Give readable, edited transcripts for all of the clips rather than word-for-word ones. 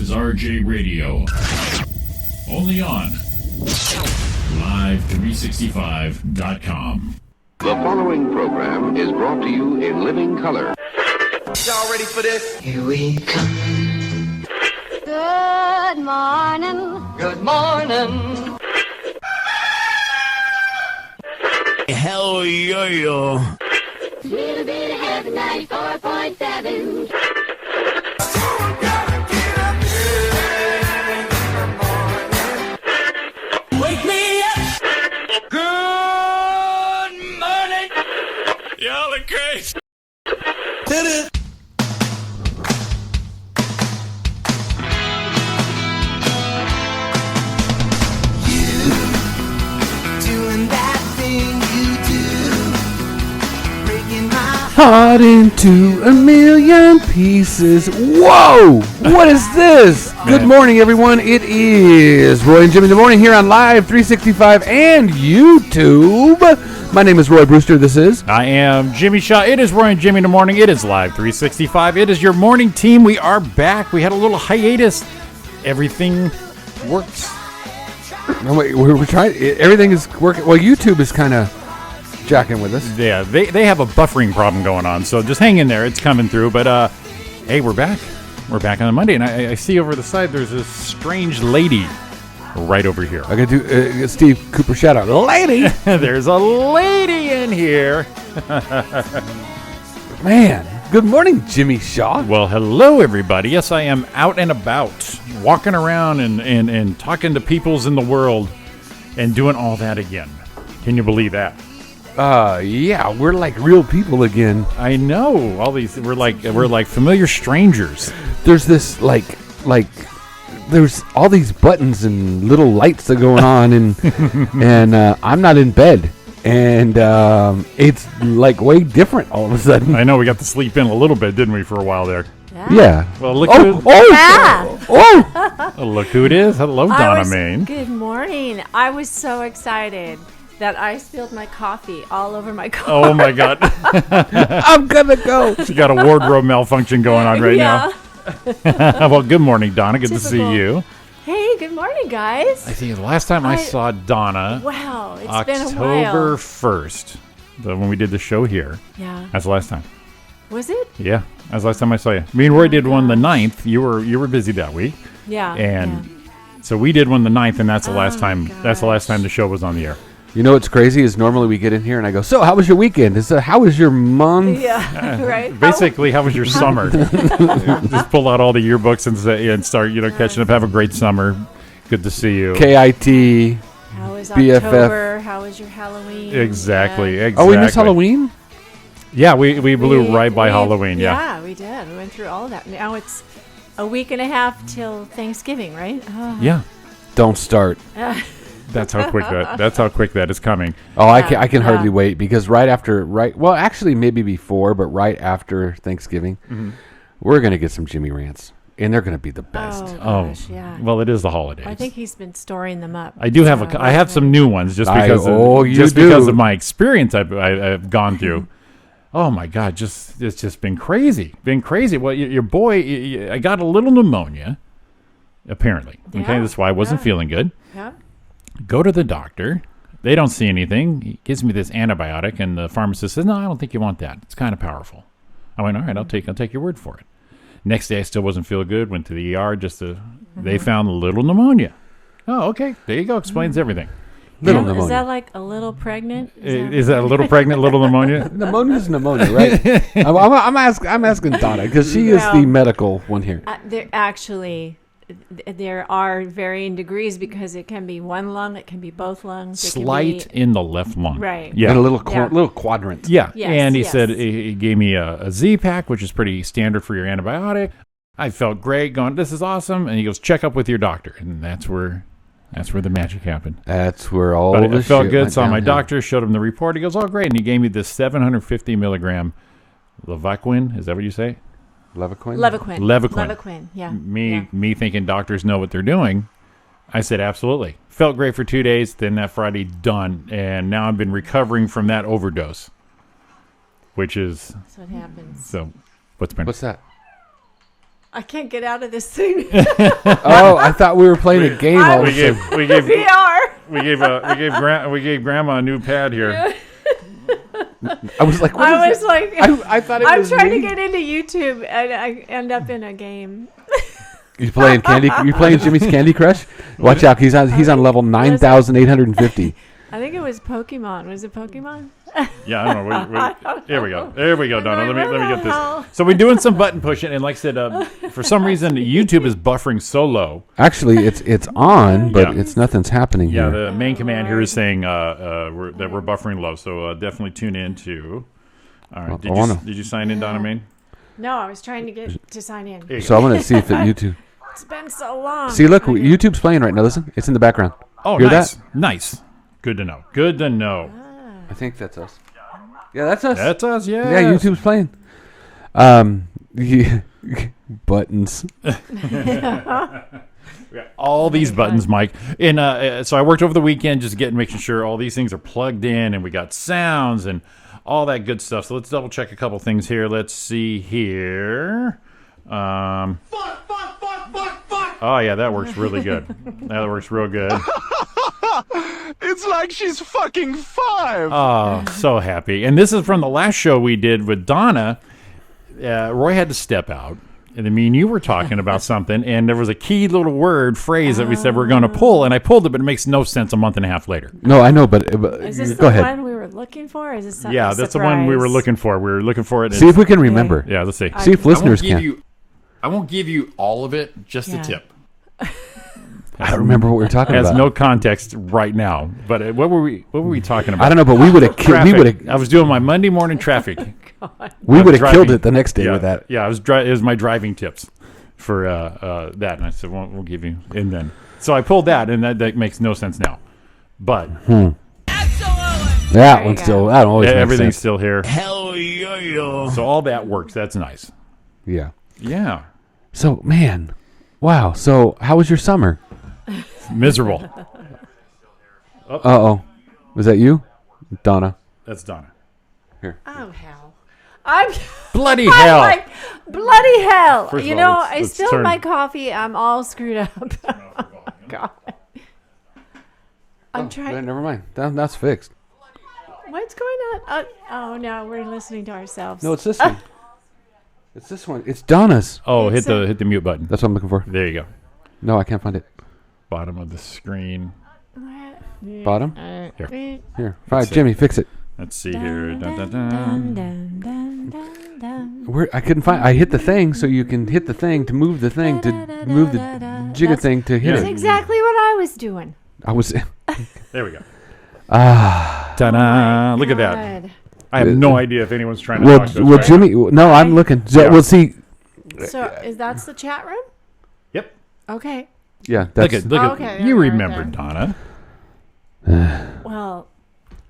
is RJ Radio. Only on Live365.com. The following program is brought to you in living color. Y'all ready for this? Here we come. Good morning. Good morning. Hell yeah. Little bit of heaven, 94.7. Wake me up. Good morning. Y'all are crazy. Did it. Heart into a million pieces. Whoa! What is this? Good morning, everyone. It is Roy and Jimmy in the morning here on Live 365 and YouTube. My name is Roy Brewster. This is... I am Jimmy Shaw. It is Roy and Jimmy in the morning. It is Live 365. It is your morning team. We are back. We had a little hiatus. Everything works. No, wait, we're trying... Everything is working. Well, YouTube is kind of jacking with us. Yeah, they have a buffering problem going on, so just hang in there. It's coming through. But, hey, we're back. We're back on a Monday, and I see over the side there's this strange lady right over here. I got to do Steve Cooper shout out. Lady! There's a lady in here. Man, good morning, Jimmy Shaw. Well, hello, everybody. Yes, I am out and about, walking around and talking to peoples in the world and doing all that again. Can you believe that? Yeah, we're like real people again. I know. All these we're like familiar strangers. There's this like there's all these buttons and little lights that are going on and I'm not in bed and it's like way different all of a sudden. I know we got to sleep in a little bit, didn't we, for a while there? Yeah. Well, look look who it is. Hello, Donna Main. Good morning. I was so excited that I spilled my coffee all over my car. Oh my God. I'm gonna go. She got a wardrobe malfunction going on right now. Well, good morning, Donna. Good to see you. Hey, good morning, guys. I think the last time I saw Donna, wow, it's October been a while. 1st, when we did the show here. Yeah. That's the last time. Was it? Yeah, that's the last time I saw you. Me and Roy did one the 9th. You were busy that week. Yeah. And so we did one the 9th, and that's the last time. Gosh. That's the last time the show was on the air. You know what's crazy is normally we get in here and I go, so how was your weekend? It's how was your month? Yeah, right. Basically, how was your summer? Just pull out all the yearbooks and start, catching up. Have a great summer. Good to see you. KIT. How was BFF. October? How was your Halloween? Exactly. Yeah. Oh, we missed Halloween? Yeah, we blew right by Halloween. Yeah, we did. We went through all of that. Now it's a week and a half till Thanksgiving, right? Oh. Yeah. Don't start. That's how quick that is coming. Oh, I can hardly wait because actually maybe before, but right after Thanksgiving, we're going to get some Jimmy Rants, and they're going to be the best. Oh, gosh, yeah. Well, it is the holidays. I think he's been storing them up. I do have I have some new ones just because of my experience I've gone through. Oh my God, it's just been crazy. Well, your boy, I got a little pneumonia, apparently. Yeah. Okay, that's why I wasn't feeling good. Yeah. Go to the doctor. They don't see anything. He gives me this antibiotic, and the pharmacist says, "No, I don't think you want that. It's kind of powerful." I went, "All right, I'll take your word for it." Next day, I still wasn't feeling good. Went to the ER They found a little pneumonia. Oh, okay. There you go. Explains everything. Little pneumonia. Is that like a little pregnant? Is that a little pregnant, little pneumonia? Pneumonia's pneumonia, right? I'm asking Donna because she is the medical one here. There are varying degrees because it can be one lung, it can be both lungs. Slight in the left lung. Right. Yeah. And a little quadrant. Yeah. Yes, and he yes. said he gave me a Z-Pack, which is pretty standard for your antibiotic. I felt great going, this is awesome. And he goes, check up with your doctor. And that's where the magic happened. That's where all But the I felt shit good, went saw my downhill. doctor, showed him the report. He goes, oh, great. And he gave me this 750 milligram Levaquin. Is that what you say? Levaquin. Yeah. Me thinking doctors know what they're doing. I said, absolutely. Felt great for 2 days. Then that Friday, done. And now I've been recovering from that overdose, which is... That's what happens. So, what's What's that? I can't get out of this thing. Oh, I thought we were playing a game. All of a sudden. We gave VR. we gave Grandma a new pad here. I was like, what I is was like, I thought it I'm was trying me. to get into YouTube and I end up in a game. You playing Jimmy's Candy Crush? Watch out, he's on level 9,850. I think it was Pokemon. Was it Pokemon? Yeah, I don't know. Here we go. There we go, Donna. Let me get hell? this. So we're doing some button pushing, and like I said, for some reason YouTube is buffering so low. Actually, it's on, but Yeah. it's nothing's happening Yeah, here. the main command here is saying that we're buffering low. So definitely tune in to. All right. Did you sign in, Donna Main? No, I was trying to get to sign in. So I'm gonna see if it YouTube. It's been so long. See, look, Okay. YouTube's playing right now. Listen, it's in the background. Oh, Hear nice, that? nice. Good to know. Good to know. I think that's us. Yeah, that's us. That's us. Yeah. Yeah, YouTube's playing. Buttons. All these buttons, Mike. And so I worked over the weekend just making sure all these things are plugged in, and we got sounds and all that good stuff. So let's double check a couple things here. Let's see here. Oh yeah, that works really good. That works real good. It's like she's fucking 5. Oh, so happy. And this is from the last show we did with Donna. Roy had to step out. And then me and you were talking about something, and there was a key little phrase that we said we're going to pull, and I pulled it, but it makes no sense a month and a half later. No, I know, but Is this go the ahead. one we were looking for? Or is this something? Yeah, that's the one we were looking for. We were looking for it. See if we can remember. Yeah, let's see. See if listeners can. I won't give you all of it, just Yeah. the tip. I don't remember what we were talking Has about. no context right now. But what were we talking about? I don't know, but we would have Traffic. I was doing my Monday morning traffic. we would have driving. killed it the next day Yeah, with that. Yeah, it was my driving tips for that, and I said, "We'll give you." And then, so I pulled that, and that makes no sense now. But That one's still. That always makes everything's sense. still here. Hell yeah. So all that works. That's nice. Yeah. Yeah, So man, wow. So how was your summer? miserable. Oh, was that you, Donna? That's Donna. Oh hell! I'm Bloody I'm hell! like bloody hell. First of You all, know, let's I spilled turn- my coffee. I'm all screwed up. Oh, God. I'm trying. Never mind. That's fixed. What's going on? Oh no, we're listening to ourselves. No, it's this one. It's this one. It's Donna's. Oh, It's hit the mute button. That's what I'm looking for. There you go. No, I can't find it. Bottom of the screen. Bottom. Here. Here. All right, That's it. Jimmy, fix it. Let's see here. Dun, dun, dun. I couldn't find. I hit the thing, so you can hit the thing to move the thing to move the jigga thing to hit That's it. exactly what I was doing. I was. There we go. Ta-da! Look at that. God. I have no idea if anyone's trying to talk to us Well, right Jimmy. No, I'm looking. So Yeah. we'll see. So is that's the chat room? Yep. Okay. Yeah, Look that's. at Okay, you okay, remembered, okay. Donna. Well,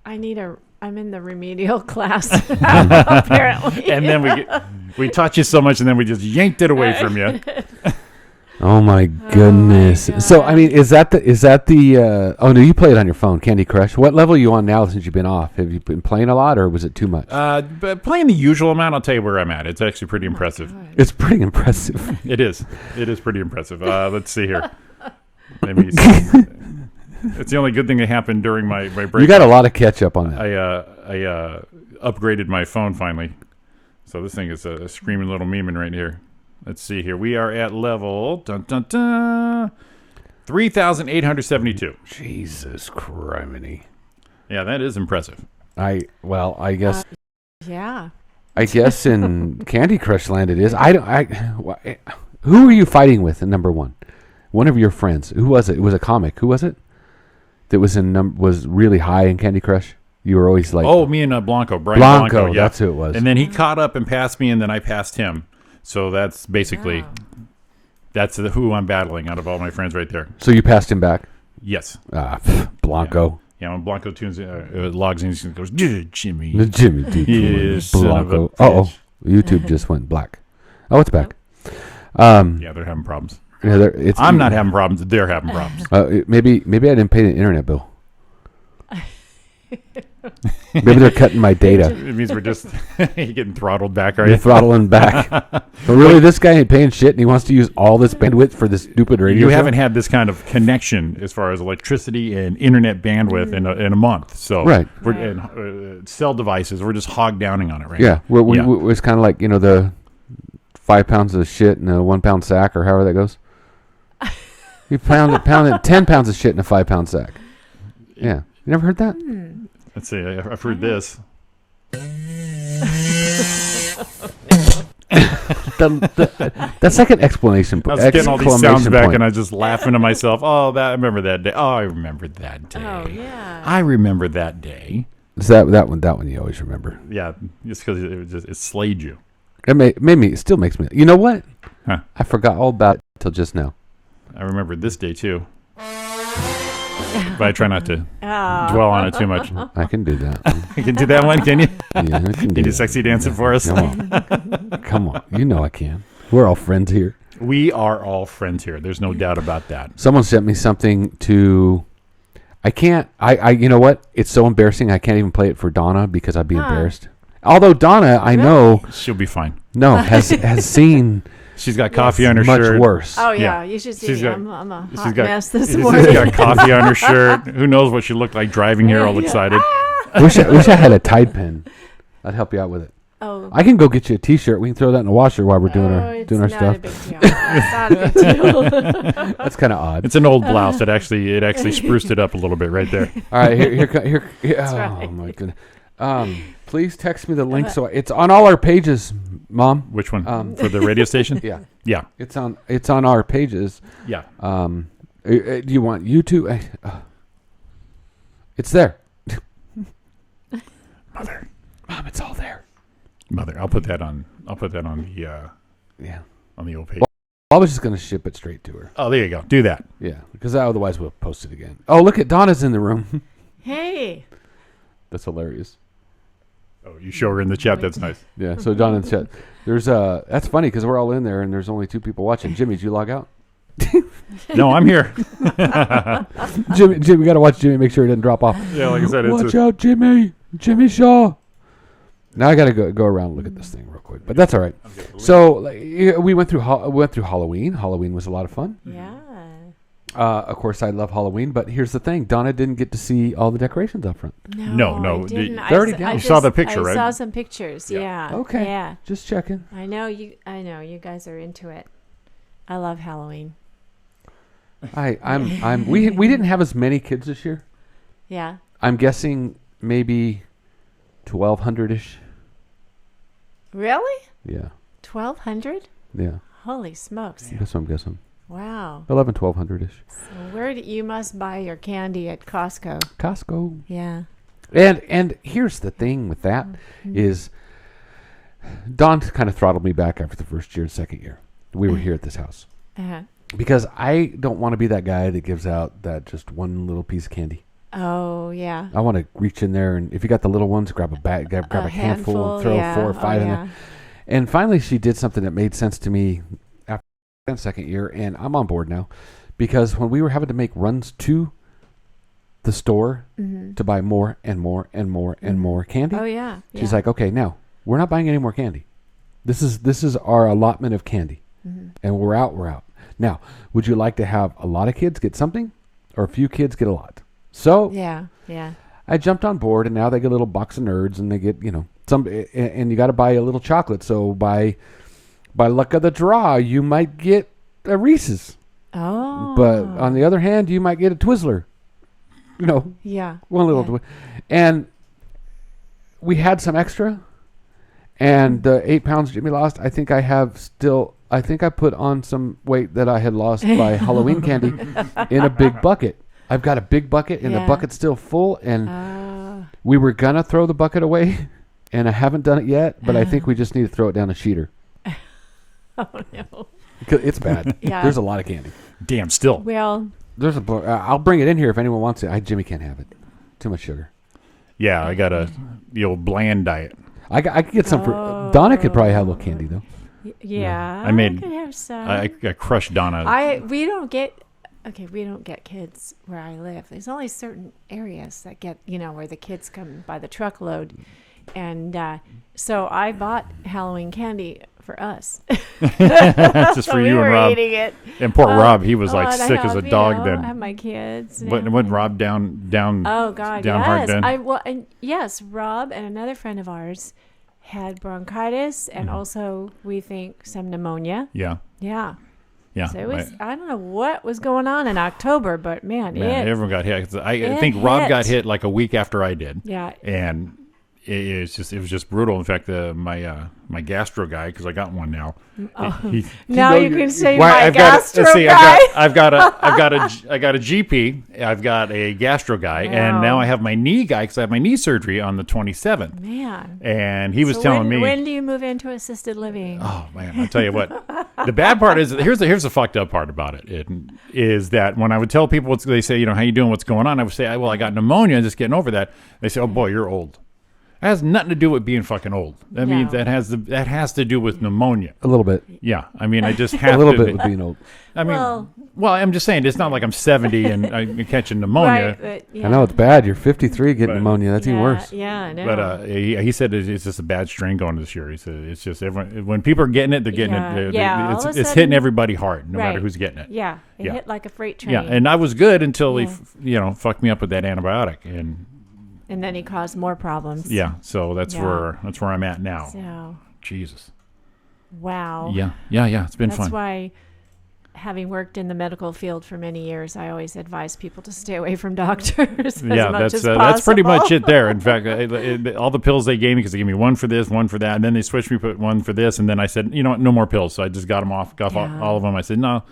I'm in the remedial class apparently. And then we taught you so much, and then we just yanked it away from you. Oh my goodness! So I mean, is that the? Oh no, you play it on your phone, Candy Crush. What level are you on now since you've been off? Have you been playing a lot, or was it too much? But playing the usual amount, I'll tell you where I'm at. It's actually pretty impressive. It's pretty impressive. It is. It is pretty impressive. Let's see here. Maybe it's the only good thing that happened during my break. You got a lot of catch up on that. I upgraded my phone finally, so this thing is a screaming little memeing right here. Let's see here. We are at level 3,872. Jesus criminy! Yeah, that is impressive. I guess Yeah. I guess in Candy Crush Land it is. Who are you fighting with in number one? One of your friends. Who was it? It was a comic. Who was it? That was was really high in Candy Crush. You were always like, Oh, me and Blanco, Brian Blanco. Yeah. That's who it was. And then he caught up and passed me, and then I passed him. So that's basically that's who I'm battling out of all my friends right there. So you passed him back. Yes. Blanco. Yeah, when Blanco logs in, he goes, Jimmy. Jimmy D. You son of a Blanco. Oh, bitch. YouTube just went black. Oh, it's back. Yeah, they're having problems. Yeah, I'm not having problems. They're having problems. Maybe I didn't pay the internet bill. Maybe they're cutting my data. It means we're just you're getting throttled back, are You're you? throttling back. But really, this guy ain't paying shit, and he wants to use all this bandwidth for this stupid radio You show? haven't had this kind of connection as far as electricity and internet bandwidth in a month. So Right. we're and cell devices. We're just hog downing on it right Yeah, now. it's kind of like, the 5 pounds of shit in a 1 pound sack, or however that goes. You pound 10 pounds of shit in a 5 pound sack. Yeah. You never heard that? Let's see. I've heard this. That's like an explanation. I was getting all these sounds exclamation back, point. and I was just laughing to myself. Oh, I remember that day. Oh, I remember that day. Oh, yeah. I remember that day. Is that one you always remember. Yeah, just because it slayed you. It still makes me. You know what? Huh. I forgot all about it till just now. I remember this day too. But I try not to Oh. dwell on it too much. I can do that. You can do that one, can you? Yeah, I can do Can you that. sexy dance it for us? Come on. Come on. You know I can. We're all friends here. We are all friends here. There's no doubt about that. Someone sent me something to. I can't. You know what? It's so embarrassing. I can't even play it for Donna because I'd be embarrassed. Although Donna, I know, She'll be fine. has seen She's got coffee on her much shirt. worse. Oh, yeah. Yeah. You should see She's me. got- I'm a She's hot got, mess this she's morning. got coffee on her shirt. Who knows what she looked like driving here all excited. wish I had a Tide pen. I'd help you out with it. Oh, I can go get you a T-shirt. We can throw that in the washer while we're doing our it's doing our not stuff. a big deal. It's not a big deal. That's kind of odd. It's an old blouse. It actually spruced it up a little bit right there. All right, here. Oh right. my goodness. Please text me the link. So it's on all our pages, Mom. Which one? For the radio station? Yeah, Yeah. it's on our pages. Yeah. Do you want YouTube? It's there. Mother. Mom, it's all there. Mother. I'll put that on the Yeah. on the old page. I was just gonna ship it straight to her. Oh, there you go. Do that. Yeah, because otherwise we'll post it again. Oh, look at Donna's in the room. Hey. That's hilarious. Oh, you show her in the chat. That's nice. Yeah. So Donna in the chat. There's that's funny because we're all in there and there's only 2 people watching. Jimmy, did you log out? No, I'm here. Jimmy, we gotta watch Jimmy. Make sure he doesn't drop off. Yeah, like I said, Watch out, Jimmy Shaw. Now I gotta go around and look at this thing real quick, but that's all right. So we went through Halloween. Halloween was a lot of fun. Yeah. Of course, I love Halloween, but here's the thing: Donna didn't get to see all the decorations up front. No, I didn't. They're already down. You saw the picture, I right? saw some pictures. Yeah. Okay. Yeah. Just checking. I know you guys are into it. I love Halloween. We didn't have as many kids this year. Yeah. I'm guessing maybe 1,200-ish. Really? Yeah. 1,200? Yeah. Holy smokes! That's what I'm guessing. Wow. 1,200-ish. So you must buy your candy at Costco? Costco. Yeah. And here's the thing with that is Don kind of throttled me back after the first year and second year. We were here at this house. Uh-huh. Because I don't want to be that guy that gives out that just one little piece of candy. Oh yeah. I want to reach in there and if you got the little ones, grab a bag, grab a handful and throw 4 or 5 in there. And finally she did something that made sense to me after the second year, and I'm on board now. Because when we were having to make runs to the store to buy more and more and more and more candy, Oh yeah. she's like, okay, now we're not buying any more candy. This is our allotment of candy, and we're out. Now, would you like to have a lot of kids get something, or a few kids get a lot? So Yeah. I jumped on board, and now they get a little box of Nerds, and they get some, and you got to buy a little chocolate. So by luck of the draw, you might get a Reese's, Oh. but on the other hand, you might get a Twizzler. Yeah. One little, and we had some extra, and the 8 pounds Jimmy lost. I think I put on some weight that I had lost by Halloween candy in a big bucket. I've got a big bucket, and the Yeah. bucket's still full, and we were gonna throw the bucket away, and I haven't done it yet, but I think we just need to throw it down a sheeter. Oh no. 'Cause it's bad. Yeah. There's a lot of candy. Damn, still. Well. There's I'll bring it in here if anyone wants it. Jimmy can't have it. Too much sugar. Yeah, I got the old bland diet. I could get some for Donna. Could probably have a little candy though. Yeah. I made- could have some. I crushed Donna. We don't get okay, we don't get kids where I live. There's only certain areas that get, where the kids come by the truckload. And so I bought Halloween candy for us. Just for we you were and Rob. eating it. And poor Rob, he was like to sick as a help, dog I then. have my kids. and Wasn't everything. Rob down? Oh God, down hard yes. then? Yes, Rob and another friend of ours had bronchitis and Mm-hmm. also we think some pneumonia. Yeah. Yeah. Yeah. So it was. I don't know what was going on in October, but man, everyone got hit. 'Cause I it think Rob hit. got hit like a week after I did. Yeah. And it was just brutal. In fact, my gastro guy, because I got one now. he- Now you can say Why, my I've got gastro let's see, guy. I got a GP. I've got a gastro guy, and Wow. now I have my knee guy because I have my knee surgery on the 27th. Man. And he was So telling me, when do you move into assisted living? oh man, I tell you what, the bad part is here's the fucked up part about it. It is that when I would tell people they say, how you doing, what's going on, I would say, well, I got pneumonia, just getting over that. They say, oh boy, you're old. That has nothing to do with being fucking old. I mean, No. that has to do with pneumonia. A little bit. Yeah, I mean, I just have A little to. bit with being old. I mean, Well- well, I'm just saying, it's not like I'm 70 and I'm catching pneumonia. Right, but, yeah. I know it's bad. You're 53 getting But- pneumonia. That's even worse. Yeah, I know. But he said it's just a bad strain going this year. He said it's just everyone, when people are getting it, they're getting Yeah. it. Yeah, all It's of a hitting sudden- everybody hard, no Right. matter who's getting it. yeah, it Yeah. hit like a freight train. Yeah, and I was good until Yeah. he, fucked me up with that antibiotic, and And then he caused more problems. yeah, so that's Yeah. where I'm at now. So, Jesus. wow. Yeah, it's been That's fun. why, having worked in the medical field for many years, I always advise people to stay away from doctors. Yeah, as much as that's pretty much possible. it there. In fact, all the pills they gave me, because they gave me one for this, one for that, and then they switched me, put one for this, and then I said, you know what, no more pills. So I just got them off, Yeah. all of them. I said, no,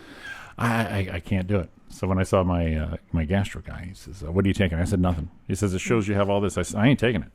I can't do it. So when I saw my gastro guy, he says, what are you taking? I said, nothing. He says, it shows you have all this. I said, I ain't taking it.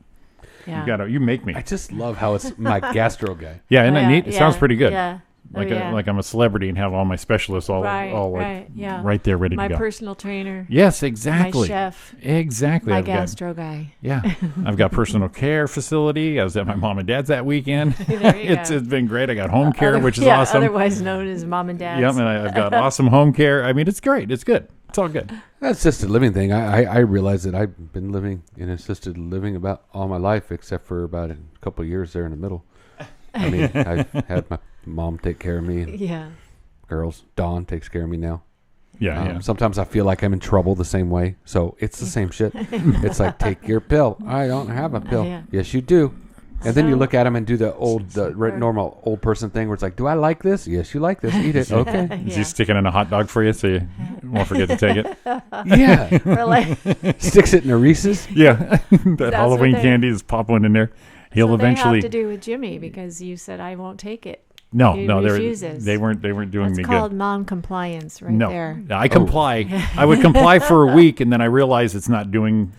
Yeah. You make me. I just love how it's my gastro guy. Yeah, isn't Oh, that neat? It sounds pretty good. Yeah. Like Oh, yeah. like I'm a celebrity and have all my specialists all Right, like right, yeah. right there ready My to go. personal trainer. Yes, exactly. My chef. Exactly. My I've got- gastro guy. Yeah, I've got personal care facility. I was at my mom and dad's that weekend. There you It's go. been great. I got home care, which is yeah, awesome. otherwise known as mom and dad's. Yep, and I've got awesome home care. I mean, it's great. It's good. It's all good. That's assisted living thing. I realize that I've been living in assisted living about all my life, except for about a couple of years there in the middle. I mean, I've had my mom take care of me. And Yeah. girls, Dawn takes care of me now. Yeah, yeah. Sometimes I feel like I'm in trouble the same way. So it's the same shit. It's like, take your pill. I don't have a pill. Yeah. Yes, you do. And then you So- look at them and do the Super. normal old person thing where it's like, do I like this? Yes, you like this. Eat it. Okay. Is Yeah. he sticking in a hot dog for you so you won't forget to take it? Yeah. Or like, Sticks it in a Reese's. Yeah, that what Halloween they- candy, just pop one in there. He'll so eventually. they have to do with Jimmy because you said I won't take it. No, He no, refuses. they weren't doing That's me called good. non-compliance right No, there. I comply. I would comply for a week, and then I realized it's not doing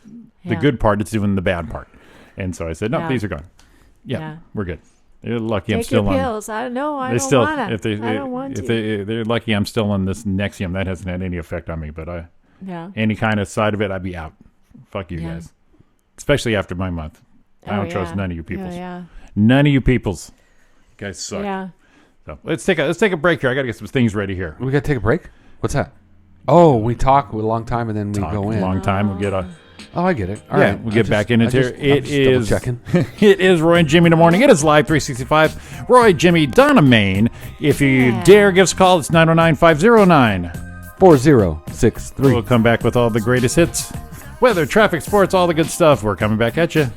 the Yeah. good part; it's doing the bad part. And so I said, "No, Yeah. these are gone. Yeah, Yeah. we're good. You're lucky I'm Take still your on. pills. I know. I They don't still, want if to. they, I don't want if to. they're lucky I'm still on this Nexium. That hasn't had any effect on me, but Yeah. any kind of side of it, I'd be out. Fuck you Yeah. guys, especially after my month. I Oh, don't trust yeah. none of you peoples. Yeah. None of you peoples. You guys suck. Yeah. So let's take a break here. I got to get some things ready here. We got to take a break? What's that? Oh, we talk with a long time and then we Talk go a in. long time. We'll get a. Oh, I get it. All Yeah, right. we'll get back in it here. It is checking. It is Roy and Jimmy in the morning. It is live 365. Roy, Jimmy, Donna, Maine. If you Yeah. dare give us a call, it's 909-509. 4063. We'll come back with all the greatest hits. Weather, traffic, sports, all the good stuff. We're coming back at you.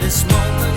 This moment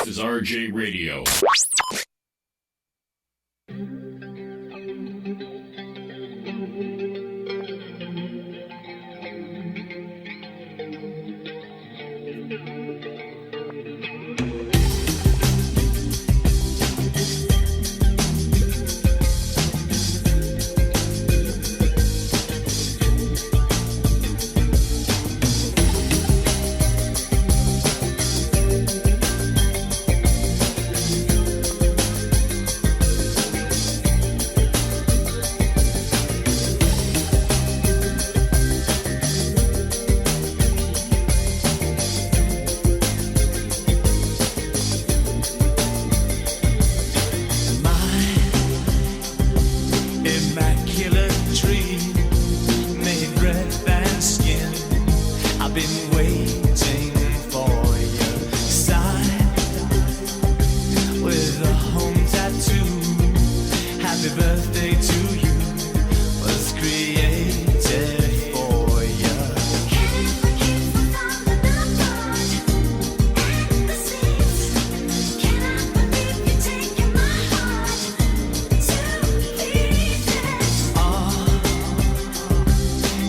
is RJ Radio. Immaculate tree made red than skin. I've been waiting for your sign with a home tattoo. Happy birthday to you was created for you.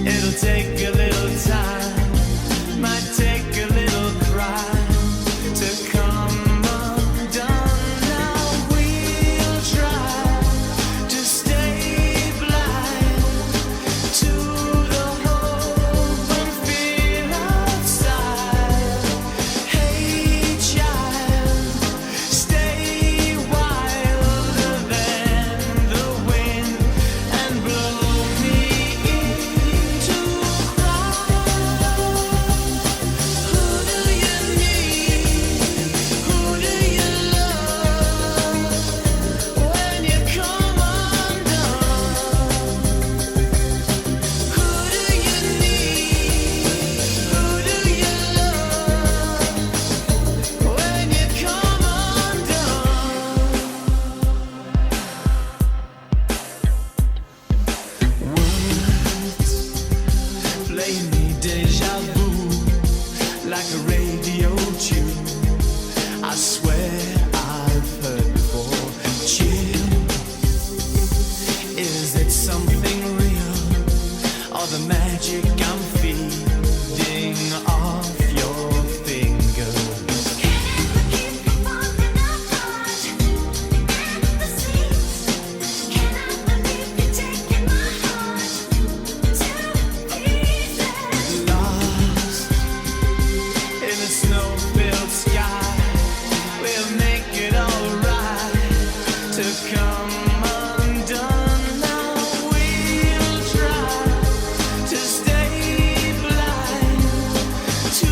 It'll take a little time, might take a little cry to come undone. Now we'll try to stay blind to the hope and fear outside. Hey child, stay wilder than the wind and blow me into cry. Who do you need? Who do you love when you come undone? Who do you need? Who do you love when you come undone? Words play me deja vu like a radio tune. I swear I've heard before. Chill, is it something real or the magic I'm feeding off your fingers? Lost in a snow-filled sky, we'll make it alright to come undone. Now we'll try to stay blind to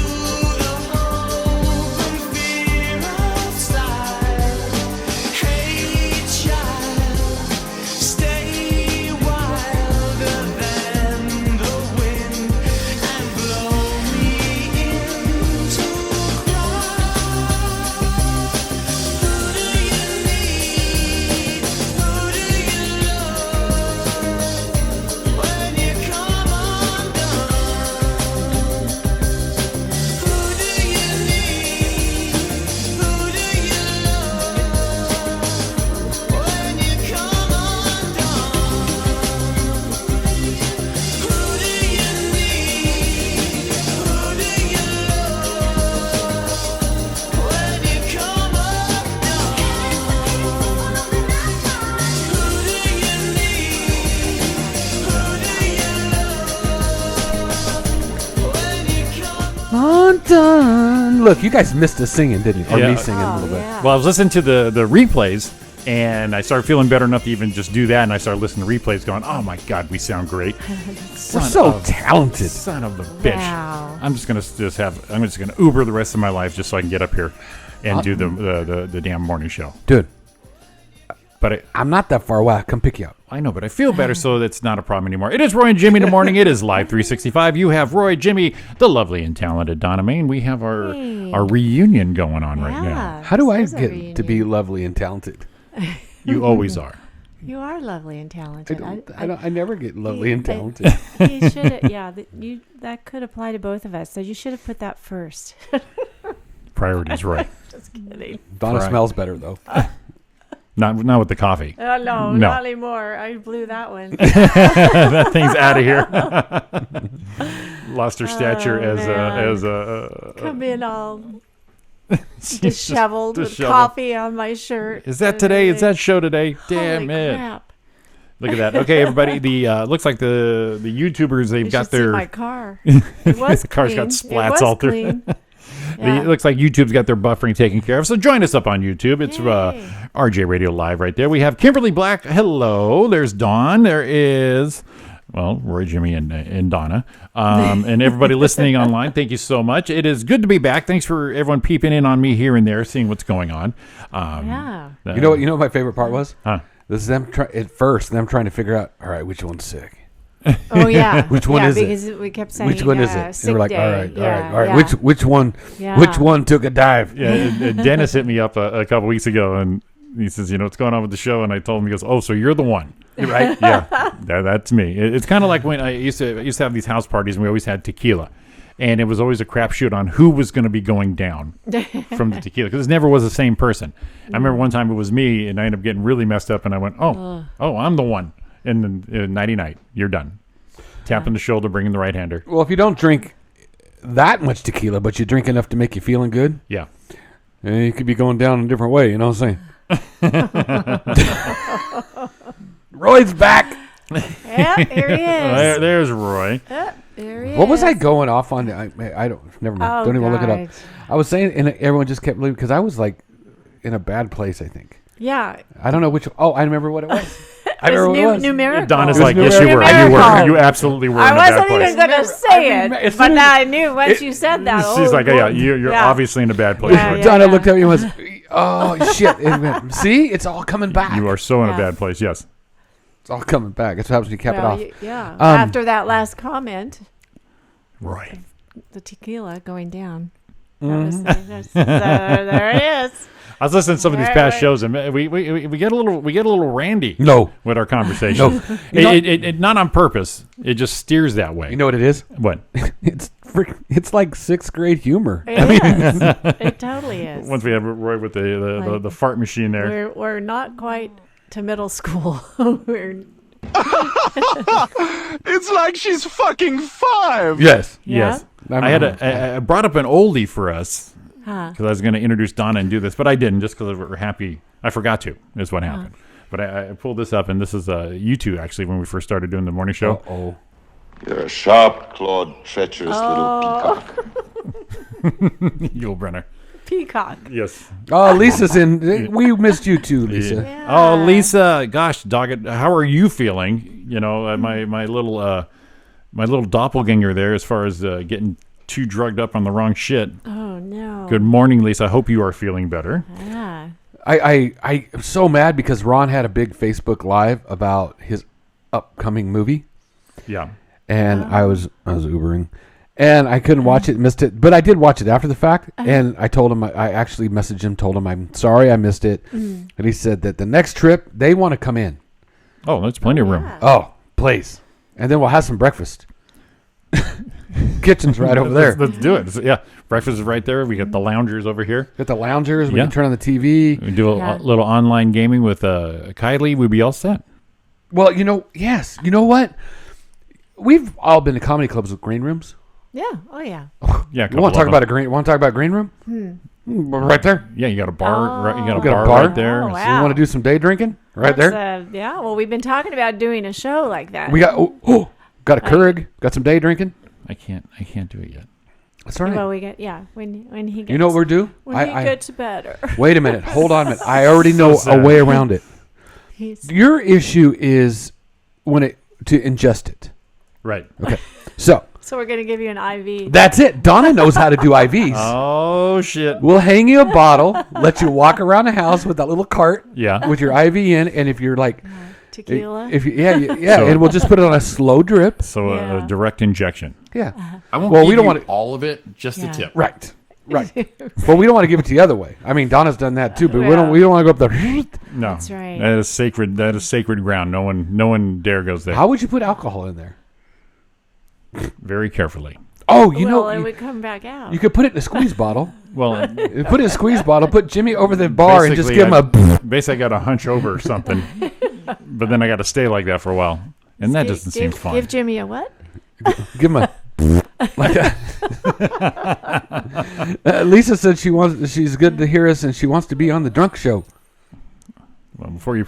the hope and fear outside. Hey child, stay wilder than the wind and blow me into cry. Who do you need? Who do you love when you come undone? Who do you need? Who do you love when you come undone? Who do you need? Who do you love when you come Undone. Look, you guys missed us singing, didn't you? Or Yeah. me singing a Oh, little bit. yeah. Well, I was listening to the replays, and I started feeling better enough to even just do that, and I started listening to replays going, oh my God, we sound great. We're so talented. Son of a bitch. Wow. I'm just gonna Uber the rest of my life just so I can get up here and do the damn morning show. Dude, But I'm not that far away. I'll come pick you up. I know, but I feel better, so that's not a problem anymore. It is Roy and Jimmy in the morning. It is Live 365. You have Roy, Jimmy, the lovely and talented Donna Main. We have our reunion going on right now. How do I this is a get to be reunion. lovely and talented? You always are. You are lovely and talented. I never get lovely and talented. You should. Yeah, that could apply to both of us. So you should have put that first. Priorities, right. kidding. Donna Right. smells better though. Not with the coffee. Oh, no, No. not anymore. I blew that one. That thing's out of here. Lost her stature Oh, man. as a. Come in all She's just disheveled with disheveled. coffee on my shirt. Is that today? Is that show today? Holy Damn it! crap. Look at that. Okay, everybody. The looks like the YouTubers they've You got should see their my car. It was The car's got clean. splats It was all through. clean. It Yeah. looks like YouTube's got their buffering taken care of. So join us up on YouTube. It's Yay. RJ Radio Live right there. We have Kimberly Black. Hello. There's Dawn. There is, well, Roy, Jimmy, and Donna. And everybody listening online, thank you so much. It is good to be back. Thanks for everyone peeping in on me here and there, seeing what's going on. Yeah. You know what my favorite part was? Huh. This is them at first them trying to figure out, all right, which one's sick? Oh, yeah. Which one yeah, is it? because we kept saying, Which one is it? sick And we're like, day. all right. Yeah, Which one? Yeah. Which one took a dive? Yeah, Dennis hit me up a couple weeks ago, and he says, what's going on with the show? And I told him, he goes, oh, so you're the one. Right? Yeah, that's me. It's kind of like when I used to have these house parties, and we always had tequila. And it was always a crapshoot on who was going to be going down from the tequila, because it never was the same person. I remember one time it was me, and I ended up getting really messed up, and I went, oh, I'm the one. And then nighty-night, you're done. Tapping the shoulder, bringing the right-hander. Well, if you don't drink that much tequila, but you drink enough to make you feeling good, Yeah. you could be going down a different way. You know what I'm saying? Roy's back. Yeah, here he is. There's Roy. There he What was I is. going off on? I don't. Never mind. Oh, don't even look it God. up. I was saying, and everyone just kept leaving because I was like in a bad place. I think. Yeah. I don't know which. Oh, I remember what it was. I It was remember what it was. numerical. Donna's It was like, yes, you were. numerical. You absolutely were I in a bad wasn't place. even going to say I mean, it, as but soon as- now I knew once you said that. She's oh, like, boy. you're Yeah. obviously in a bad place. Yeah, Roy. yeah. Donna looked at me and was, oh shit! It went, see, it's all coming back. You are so in a Yeah. bad place. Yes. It's all coming back. That's what happens when you cap Well, it off. yeah. Um, After that last comment, Roy. the tequila going down. Mm-hmm. There it is. I was listening to some of these Right, past right. shows, and we get a little randy. No. With our conversation. No. You know- It not on purpose. It just steers that way. You know what it is? What? It's like sixth grade humor. It is. It totally is. Once we have Roy with the fart machine there. We're not quite to middle school. We're It's like she's fucking 5. Yes. Yes. I'm- I brought up an oldie for us huh. because I was going to introduce Donna and do this, but I didn't just because we're happy. I forgot to, is what happened. But I pulled this up, and this is you two, actually, when we first started doing the morning show. Oh. You're a sharp-clawed, treacherous Oh. little peacock. Yul Brenner. Peacock. Yes. Oh, Lisa's in. We missed you too, Lisa. Yeah. Oh, Lisa, gosh, dog it. How are you feeling? My little doppelganger there, as far as getting too drugged up on the wrong shit. Oh no. Good morning, Lisa. I hope you are feeling better. Yeah. I'm so mad because Ron had a big Facebook Live about his upcoming movie, Yeah. and I was Ubering, and I couldn't watch it, missed it, but I did watch it after the fact, and I told him I actually messaged him, told him I'm sorry I missed it, and he said that the next trip they want to come in. Oh, there's plenty of room. Yeah. Oh, please, and then we'll have some breakfast. Kitchen's right over there. Let's do it. Yeah, breakfast is right there. We got the loungers over here. Got the loungers. We Yeah. can turn on the TV. We do a Yeah. little online gaming with Kylie. We'd be all set. Well, yes. You know what? We've all been to comedy clubs with green rooms. Yeah. Oh yeah. Yeah. You want to talk about a green room? Right there. Yeah, you got a bar. Right, you got a got a bar, bar? right there. Oh, So wow. you want to do some day drinking? Right there. Yeah. Well, we've been talking about doing a show like that. We got got a Keurig. Got some day drinking. I can't do it yet. That's all right. Well, we get when he gets. You know what we're due? When he gets better. Wait a minute. Hold on a minute. I already know a sad. way around it. He's Your issue is to ingest it. Right. Okay. So so we're gonna give you an IV. that's it. Donna knows how to do IVs. Oh shit. We'll hang you a bottle, let you walk around the house with that little cart Yeah. with your IV in, and if you're like, Tequila. if you, So- and we'll just put it on a slow drip. So Yeah. a direct injection. Yeah, I won't Well, give we don't you wanna- all of it, just Yeah. the tip. right. Well, we don't want to give it to the other way. I mean, Donna's done that too, but we don't want to go up there. No. That's right. That is sacred. That is sacred ground. No one dare goes there. How would you put alcohol in there? Very carefully. Oh, you well, know, it would come back out. you could put it in a squeeze bottle Well, Put it in a squeeze bottle, put Jimmy over the bar, and just give him a. Basically, I got to hunch over or something, but then I got to stay like that for a while, and that doesn't seem fun. Give Jimmy a what? Give him a. Like that. Lisa said she's good to hear us, and she wants to be on the drunk show. Well, before you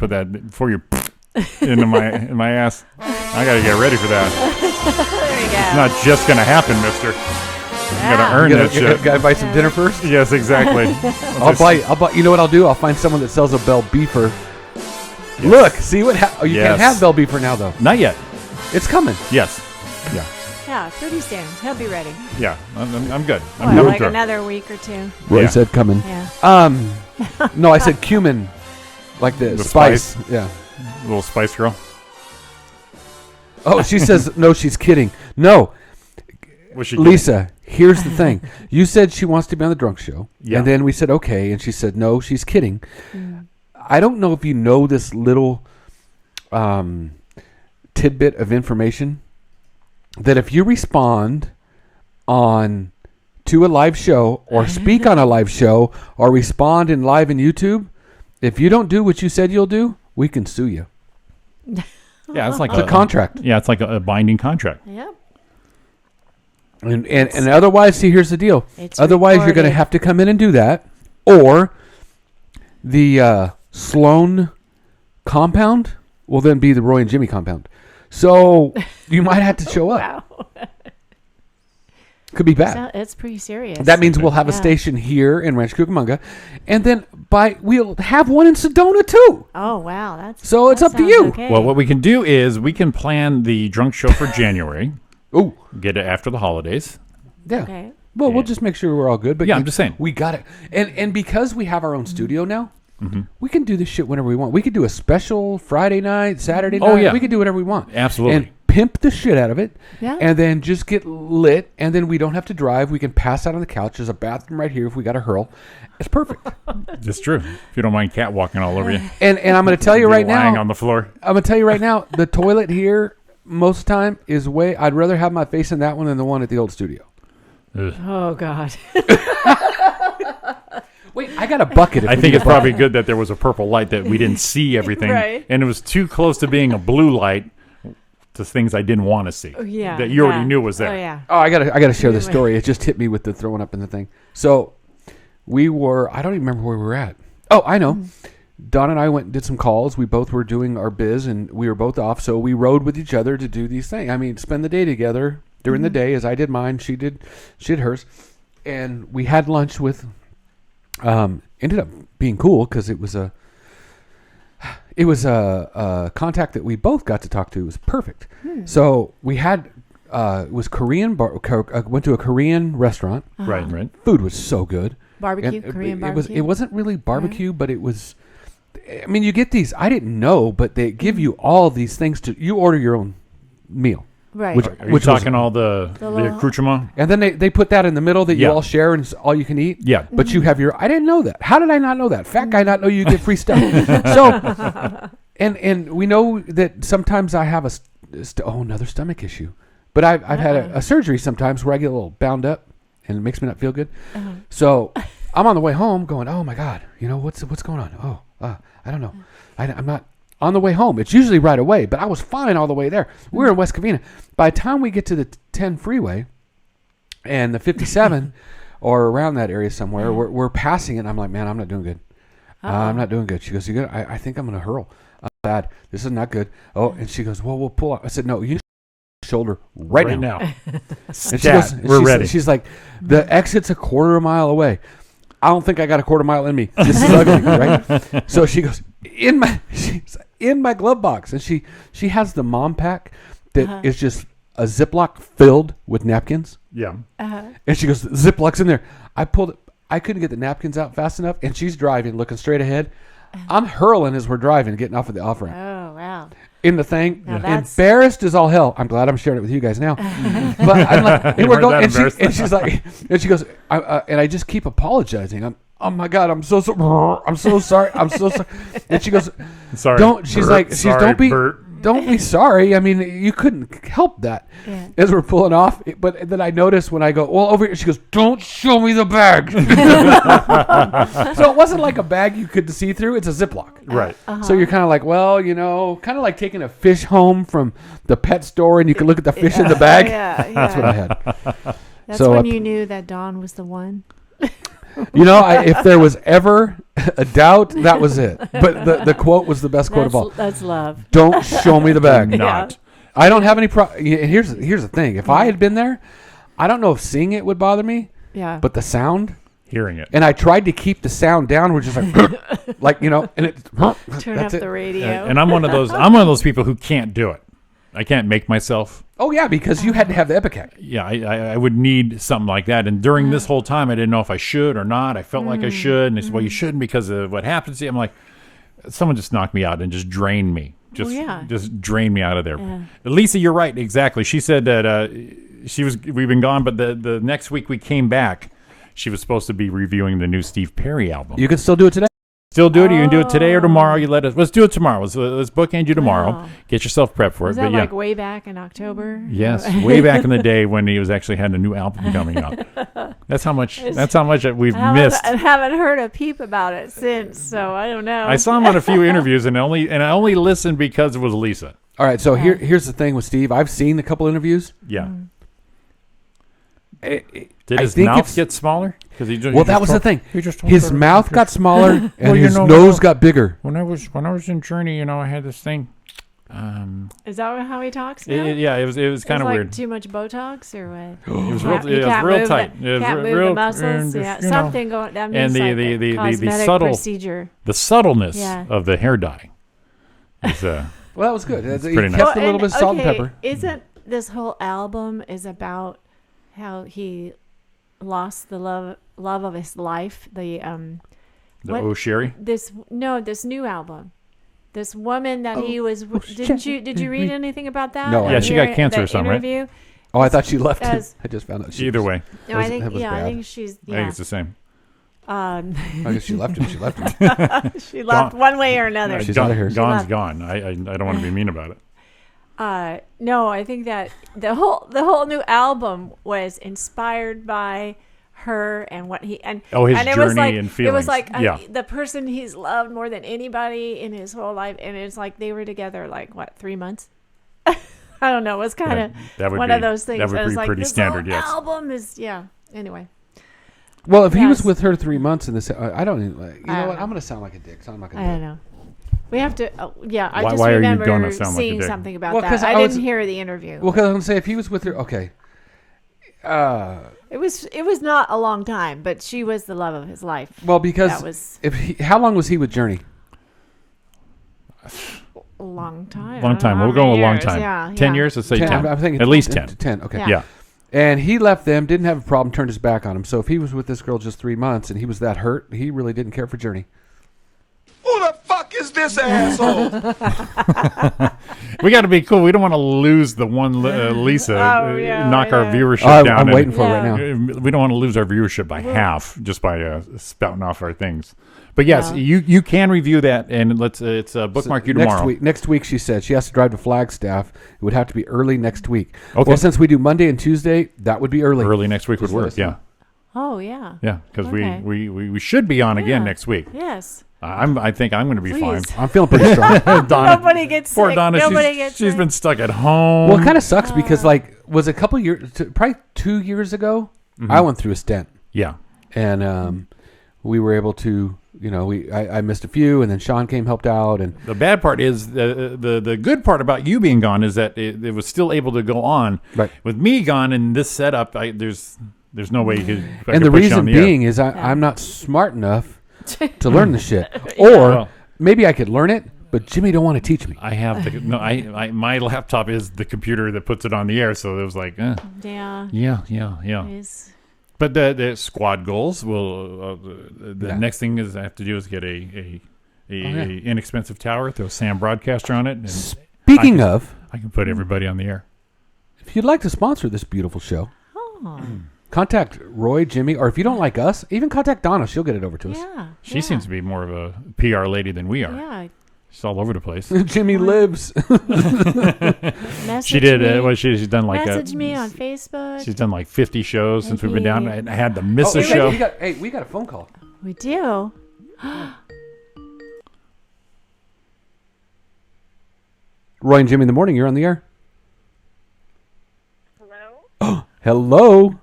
into my ass, I got to get ready for that. There you go. It's not just gonna happen, Mister. You gotta earn that shit. Gotta buy some dinner first. Yes, exactly. I'll buy. You know what I'll do? I'll find someone that sells a Bell Beefer. Yes. Look, see what? You can't have Bell Beefer now, though. Not yet. It's coming. Yes. Yeah. Yeah, pretty soon. He'll be ready. Yeah, I'm good. Well, like another week or two. Roy said coming. Yeah. No, I said cumin, like the spice. Yeah. Little spice girl. Oh, she says no. She's kidding. No. Was she Lisa, here's the thing. You said she wants to be on the drunk show. Yeah. And then we said okay, and she said no. She's kidding. I don't know if you know this little tidbit of information. That if you respond to a live show or speak on a live show or respond in live in YouTube, if you don't do what you said you'll do, we can sue you. Yeah, it's like a contract. Yeah, it's like a binding contract. Yep. And otherwise, see, here's the deal. Otherwise, you're going to recorded. have to come in and do that, or the Sloan compound will then be the Roy and Jimmy compound. So you might have to show up. Wow. Could be bad. It's pretty serious. That means we'll have a station here in Rancho Cucamonga, and then we'll have one in Sedona too. Oh wow, it's up to you. Okay. Well, what we can do is we can plan the drunk show for January. Ooh, get it after the holidays. Yeah. Okay. Well, we'll just make sure we're all good. But yeah, I'm just saying we got it, and because we have our own studio now. Mm-hmm. We can do this shit whenever we want. We could do a special Friday night, Saturday night. Oh, yeah. We could do whatever we want. Absolutely. And pimp the shit out of it. Yeah. And then just get lit. And then we don't have to drive. We can pass out on the couch. There's a bathroom right here if we got to hurl. It's perfect. That's true. If you don't mind catwalking all over you. And I'm going to tell you right now. Lying on the floor. I'm going to tell you right now. The toilet here most of the time is I'd rather have my face in that one than the one at the old studio. Ugh. Oh God. Wait, I got a bucket. I think it's probably good that there was a purple light that we didn't see everything. Right. And it was too close to being a blue light to things I didn't want to see. Oh, yeah. That you already knew was there. Oh, yeah. Oh, I gotta share the story. It just hit me with the throwing up in the thing. So I don't even remember where we were at. Oh, I know. Don and I went and did some calls. We both were doing our biz, and we were both off. So we rode with each other to do these things. I mean, spend the day together during the day, as I did mine. She did hers. And we had lunch with... ended up being cool because it was a contact that we both got to talk to. It was perfect. So we had it was Korean went to a Korean restaurant. Right. Food was so good. Barbecue, And Korean it barbecue. It wasn't really barbecue, but it was. I mean, you get these. I didn't know, but they give you all these things you order your own meal. Right. Are you talking all the accoutrement? And then they put that in the middle that you Yeah. all share and it's all you can eat. Yeah. But you have I didn't know that. How did I not know that? Fat guy not know you get free stuff. So, and we know that sometimes I have another stomach issue. But I've had a surgery sometimes where I get a little bound up and it makes me not feel good. So I'm on the way home going, oh my God, what's going on? Oh, I don't know. I'm not. On the way home, it's usually right away, but I was fine all the way there. We were in West Covina. By the time we get to the 10 freeway and the 57 or around that area somewhere, we're passing it. And I'm like, man, I'm not doing good. I'm not doing good. She goes, you good? I think I'm going to hurl. I'm bad. This is not good. Oh, and she goes, well, we'll pull out. I said, no, you shoulder right now. And she goes, we're ready. She's like, the exit's a quarter mile away. I don't think I got a quarter mile in me. This is ugly, right? So she goes, she's in my glove box. And she has the mom pack that is just a Ziploc filled with napkins. Yeah. And she goes, Ziplocs in there. I pulled it. I couldn't get the napkins out fast enough. And she's driving, looking straight ahead. I'm hurling as we're driving, getting off of the off ramp. Oh, wow. In the thing, Now that's- embarrassed as all hell. I'm glad I'm sharing it with you guys now. But I'm like, and You we're weren't going, that and she's like, and she goes, and I just keep apologizing. Oh my God, I'm so sorry. I'm so sorry. I'm so sorry. And she goes, Sorry. don't. She's Bert. like, Sorry, don't be. Bert. don't be sorry. I mean, you couldn't help that. Yeah. As we're pulling off, but then I noticed when I go, well, over here, she goes, don't show me the bag. So it wasn't like a bag you could see through. It's a Ziploc. Right. So you're kind of like, well, you know, kind of like taking a fish home from the pet store and you can look at the fish in the bag. Yeah, That's what I had. That's So, when you knew that Dawn was the one. You know, if there was ever a doubt, that was it. But the quote was the best quote of all. That's love. Don't show me the bag. Not. I don't have any here's the thing. If I had been there, I don't know if seeing it would bother me, Yeah. but the sound, Hearing it. and I tried to keep the sound down, which is like, like, you know, and it. Turn that's up it. the radio. And I'm one of those people who can't do it. I can't make myself. Oh yeah, because you had to have the Epicac. Yeah, I would need something like that. And during this whole time, I didn't know if I should or not. I felt like I should. And they said, well, you shouldn't because of what happens to you. I'm like, someone just knocked me out and just drained me. Just drained me out of there. Yeah. Lisa, you're right. Exactly. She said that we've been gone, but the next week we came back, she was supposed to be reviewing the new Steve Perry album. You can still do it today. Still do it. You can do it today or tomorrow. You let us. Let's do it tomorrow. Let's bookend you tomorrow. Wow. Get yourself prepped for was it. that But yeah. like way back in October? Yes, way back in the day when he was actually had a new album coming out. That's how much. That's how much that we've missed. I haven't heard a peep about it since, so I don't know. I saw him on a few interviews, and I only listened because it was Lisa. All right, so here's the thing with Steve. I've seen a couple interviews. Yeah. Did Did his mouth get smaller? Well, that was the thing. His mouth got smaller and Well, his nose got bigger. When I was in Journey, I had this thing. Is that how he talks now? It was kind of like weird. Too much Botox or what? It was Can't- real, you it was can't real move tight. the- It was can't move real, the muscles. and Yeah, just, something going. That means and like a cosmetic subtle procedure. the subtleness Yeah. of the hair dye. Is, Well, that was good. He pretty nice. kept a little bit of salt and pepper. Isn't this whole album is about how he lost the love of his life? The Oh Sherry. this new album. This woman that he was. Did you read anything about that? No, I Yeah, she got cancer or something, right? interview? Oh, I thought she left him. As- I just found out. She Either was- way, No, I that think was I bad. think she's. I think it's the same. I guess she left him. She left him. She left one way or another. She's out of here. Gone's left. gone. I don't want to be mean about it. No, I think that the whole new album was inspired by her and what he and his and it was journey like, and It feelings. was like Yeah. the person he's loved more than anybody in his whole life, and it's like they were together like 3 months. I don't know. It was kind of that would one be- of those things. that would I was be like, pretty this standard, whole yes. album is Anyway, Well, if he was Yes. with her 3 months in this, I don't even. You know don't what? know. I'm going to sound like a dick, so I'm not going I to. don't know. We have to. I Why- just why are you remember gonna sound like a seeing dick? something about Well, 'cause that. I I was- didn't hear the interview. Well, because I'm going to say if he was with her, okay. It was not a long time, but she was the love of his life. Well, because that was how long was he with Journey? a long time. Long time. How We'll go many a long years? time. Yeah, 10 yeah. years. Let's say 10. 10. I'm thinking At least 10. 10. Okay. Yeah. And he left them, didn't have a problem, turned his back on him. So if he was with this girl just 3 months and he was that hurt, he really didn't care for Journey. Who the fuck is this asshole? We got to be cool. We don't want to lose the one Lisa, knock our viewership down. I'm and- waiting for it right now. We don't want to lose our viewership by half just by spouting off our things. But yes, Yeah. you can review that, and it's bookmark you tomorrow. Next week, she said she has to drive to Flagstaff. It would have to be early next week. Okay. Well, since we do Monday and Tuesday, that would be early. Early next week would Just let work. us know. Yeah, Oh yeah. yeah, because Okay. we should be on again Yeah. next week. Yes. I think I'm going to be fine. Please. I'm feeling pretty strong. Donna, Nobody gets poor sick. Donna. Nobody she's gets she's sick. been stuck at home. Well, it kind of sucks because was a couple years, probably 2 years ago, I went through a stent, yeah. and we were able to, I missed a few, and then Sean came, helped out, and The bad part is the good part about you being gone is that it was still able to go on. Right. With me gone in this setup, there's no way you could. I and could the put you reason on the air. being is I'm not smart enough to learn the shit, or Well- maybe I could learn it, but Jimmy don't want to teach me. I have my laptop is the computer that puts it on the air, so it was like, Yeah. yeah. Is But the squad goals will. The Yeah. next thing is I have to do is get a inexpensive tower, throw Sam Broadcaster on it, and Speaking of, I can put everybody on the air. if you'd like to sponsor this beautiful show, oh contact Roy, Jimmy, or if you don't like us, even contact Donna. She'll get it over to us. yeah. She seems to be more of a PR lady than we are. Yeah. She's all over the place. Jimmy lives. Message She did. Me. She's done like Message me on Facebook. She's done like 50 shows since we've been down. Maybe. I had to miss a hey, show. we got a phone call. We do. Roy and Jimmy in the morning. You're on the air. Hello? Hello.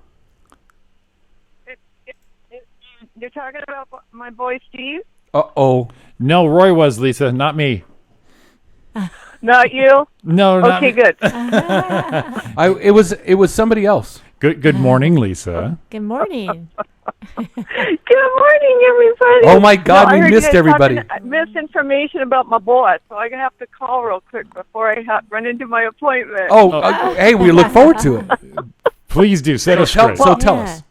You're talking about my boy Steve? Uh-oh. No, Roy was, Lisa, not me. Not you? No, not Okay, me. good. It was somebody else. Good morning, Lisa. Good morning. Good morning, everybody. Oh, my God, I we heard you missed guys everybody. talking misinformation about my boss, so I have to call real quick before I run into my appointment. Hey, we look forward to it. Please do. Set us tell straight. tell us.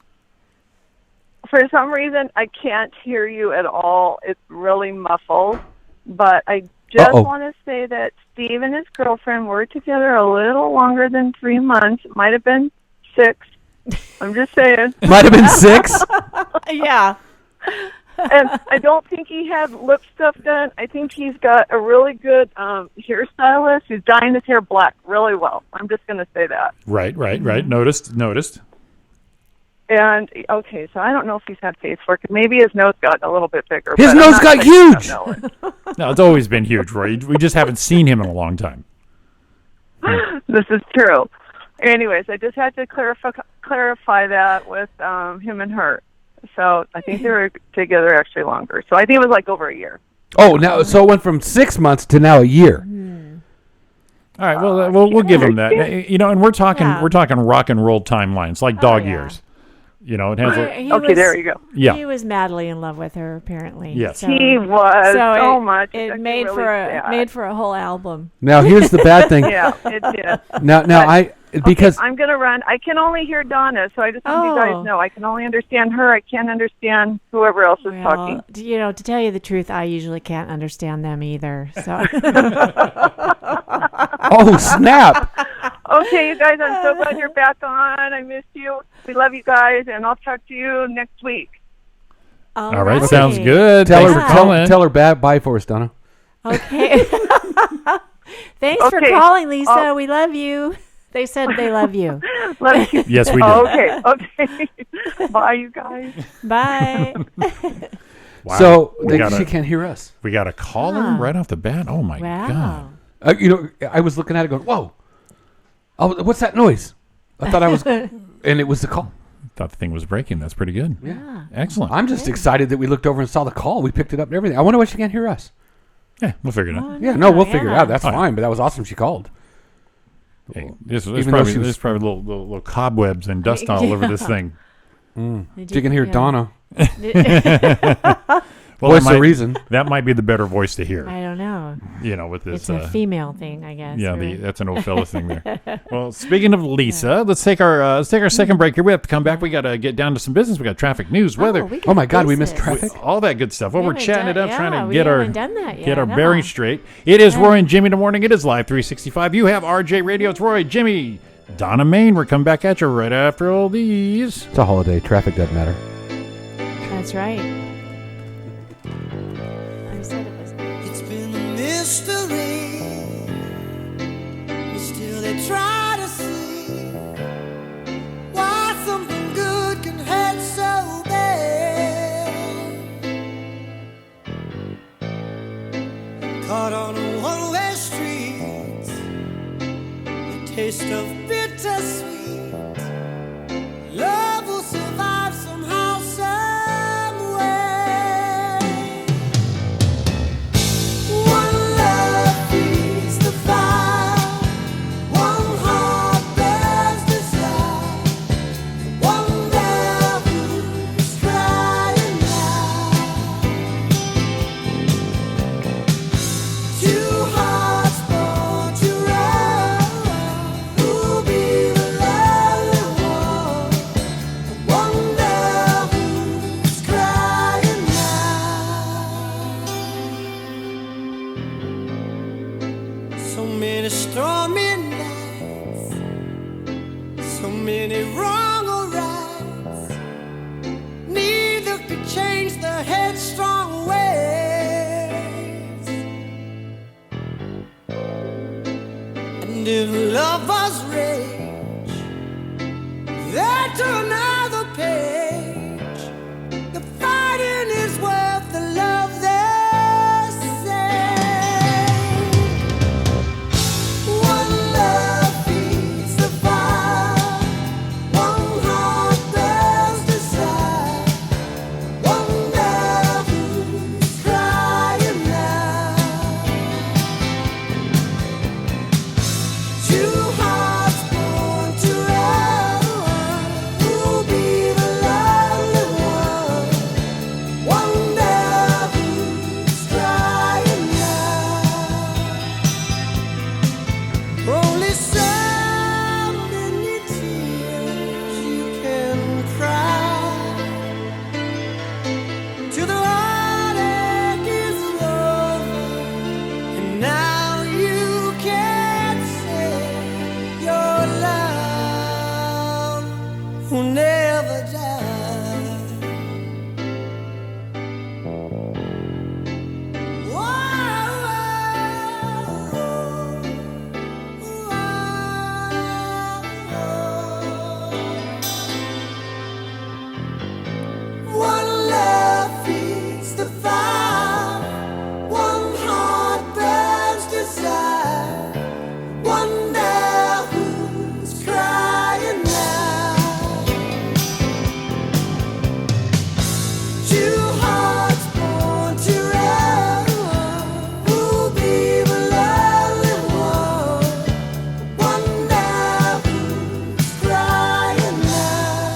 For some reason, I can't hear you at all. It's really muffled. But I just want to say that Steve and his girlfriend were together a little longer than 3 months. It might have been 6. I'm just saying. Might have been 6? Yeah. And I don't think he had lip stuff done. I think he's got a really good hairstylist who's dyeing his hair black really well. I'm just going to say that. Right. Noticed. And, okay, so I don't know if he's had face work. Maybe his nose got a little bit bigger. His but I'm nose not got like huge. No, it's always been huge, Roy. We just haven't seen him in a long time. This is true. Anyways, I just had to clarify that with him and her. So I think they were together actually longer. So I think it was like over a year. Oh, now so it went from 6 months to now a year. All right. Well, we'll give him that. And we're talking rock and roll timelines, like dog years. It has. Okay, there you go. Yeah. He was madly in love with her, apparently. Yes. So, He was so much. It made for a whole album. Now here's the bad thing. Yeah, it did. Now because I'm going to run. I can only hear Donna, so I just want you guys know I can only understand her. I can't understand whoever else is talking. To tell you the truth, I usually can't understand them either. So. Oh, snap. Okay, you guys, I'm so glad you're back on. I missed you. We love you guys, and I'll talk to you next week. All right, sounds good. Tell Thanks her, for calling. Tell her bye for us, Donna. Okay. Thanks for calling, Lisa. We love you. They said they love you. Love you. Yes, we do. Okay. Bye, you guys. Bye. Wow. So she can't hear us. We got a caller right off the bat. Oh my God! I was looking at it, going, "Whoa! Oh, what's that noise?" I thought I was, and it was the call. Thought the thing was breaking. That's pretty good. Yeah, excellent. I'm just excited that we looked over and saw the call. We picked it up and everything. I wonder why she can't hear us. Yeah, we'll figure it out. We'll figure it out. That's fine. But that was awesome. She called. Hey, there's probably little cobwebs and dust all over this thing. You can hear Donna. Well, voice of reason. That might be the better voice to hear. I don't know. With this. It's a female thing, I guess. Yeah, that's an old fella thing there. Well, speaking of Lisa, let's take our second break here. We have to come back. We got to get down to some business. We got traffic news, weather. Oh my God, we missed traffic. All that good stuff. Well, we're chatting it up, trying to get our our bearings straight. It is Roy and Jimmy in the morning. It is Live 365. You have RJ Radio. It's Roy, Jimmy, Donna, Maine. We're coming back at you right after all these. It's a holiday. Traffic doesn't matter. That's right. It's been a mystery, but still they try to see why something good can hurt so bad. Caught on a one-way street, the taste of bittersweet. Love will survive somehow, some way. One love feeds the fire, one heart bears desire, one girl who's crying now. Two hearts born to run, who'll be the lonely one? One girl who's crying now. So many stormy nights, so many wrong or rights. Neither could change the headstrong ways. who never die. One love feeds the fire, one heart burns desire, wonder who's crying now. Two hearts born to run, who'll be the lonely one, wonder who's crying now.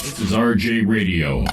This is RJ Radio.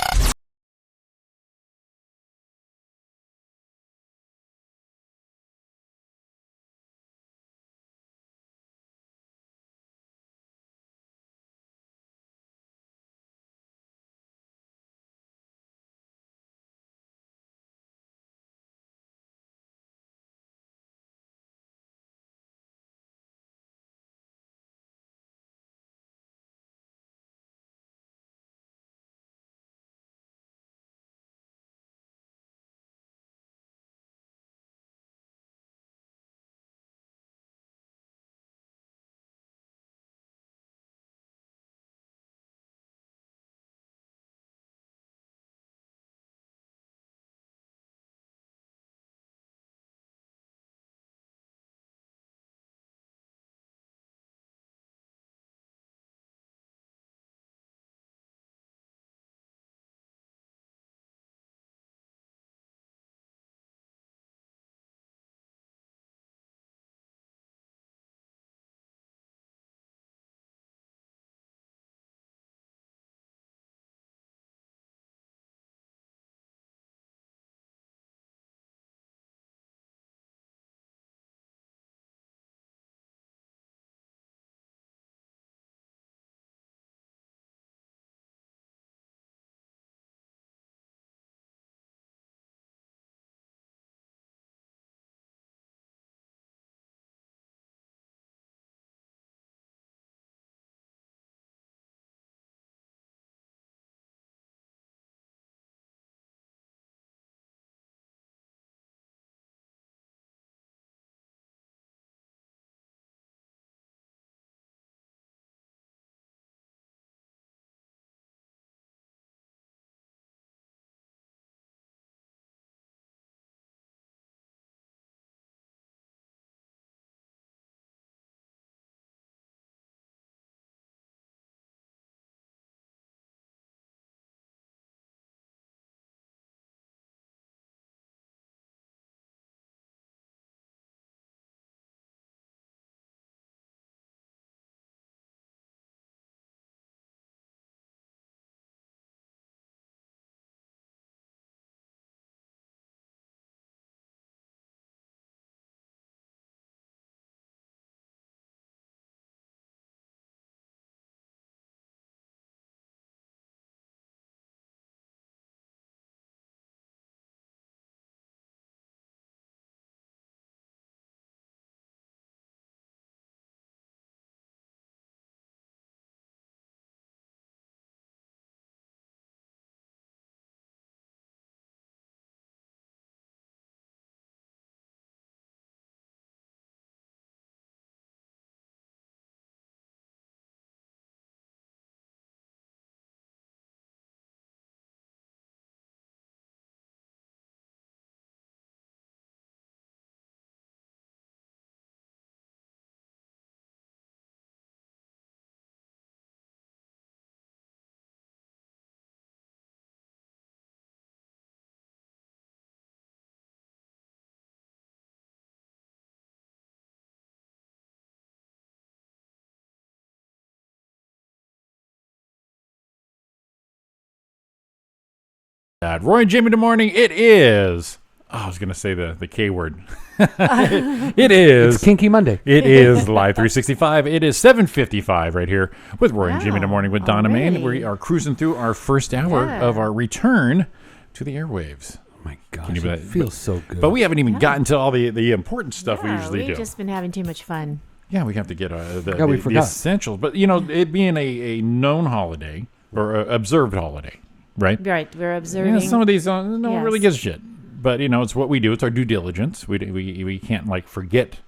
Roy and Jimmy in the morning. It is. Oh, I was going to say the K word. It is. It's Kinky Monday. It is Live 365. It is 7:55 right here with Roy and Jimmy in the morning with Donna Main. We are cruising through our first hour of our return to the airwaves. Oh my gosh, it feels so good. But we haven't even gotten to all the important stuff we usually do. We've just been having too much fun. Yeah, we have to get the essentials. But, it being a known holiday or observed holiday, right? Right, we're observing. Some of these, no one really gives a shit. But, it's what we do. It's our due diligence. We can't, forget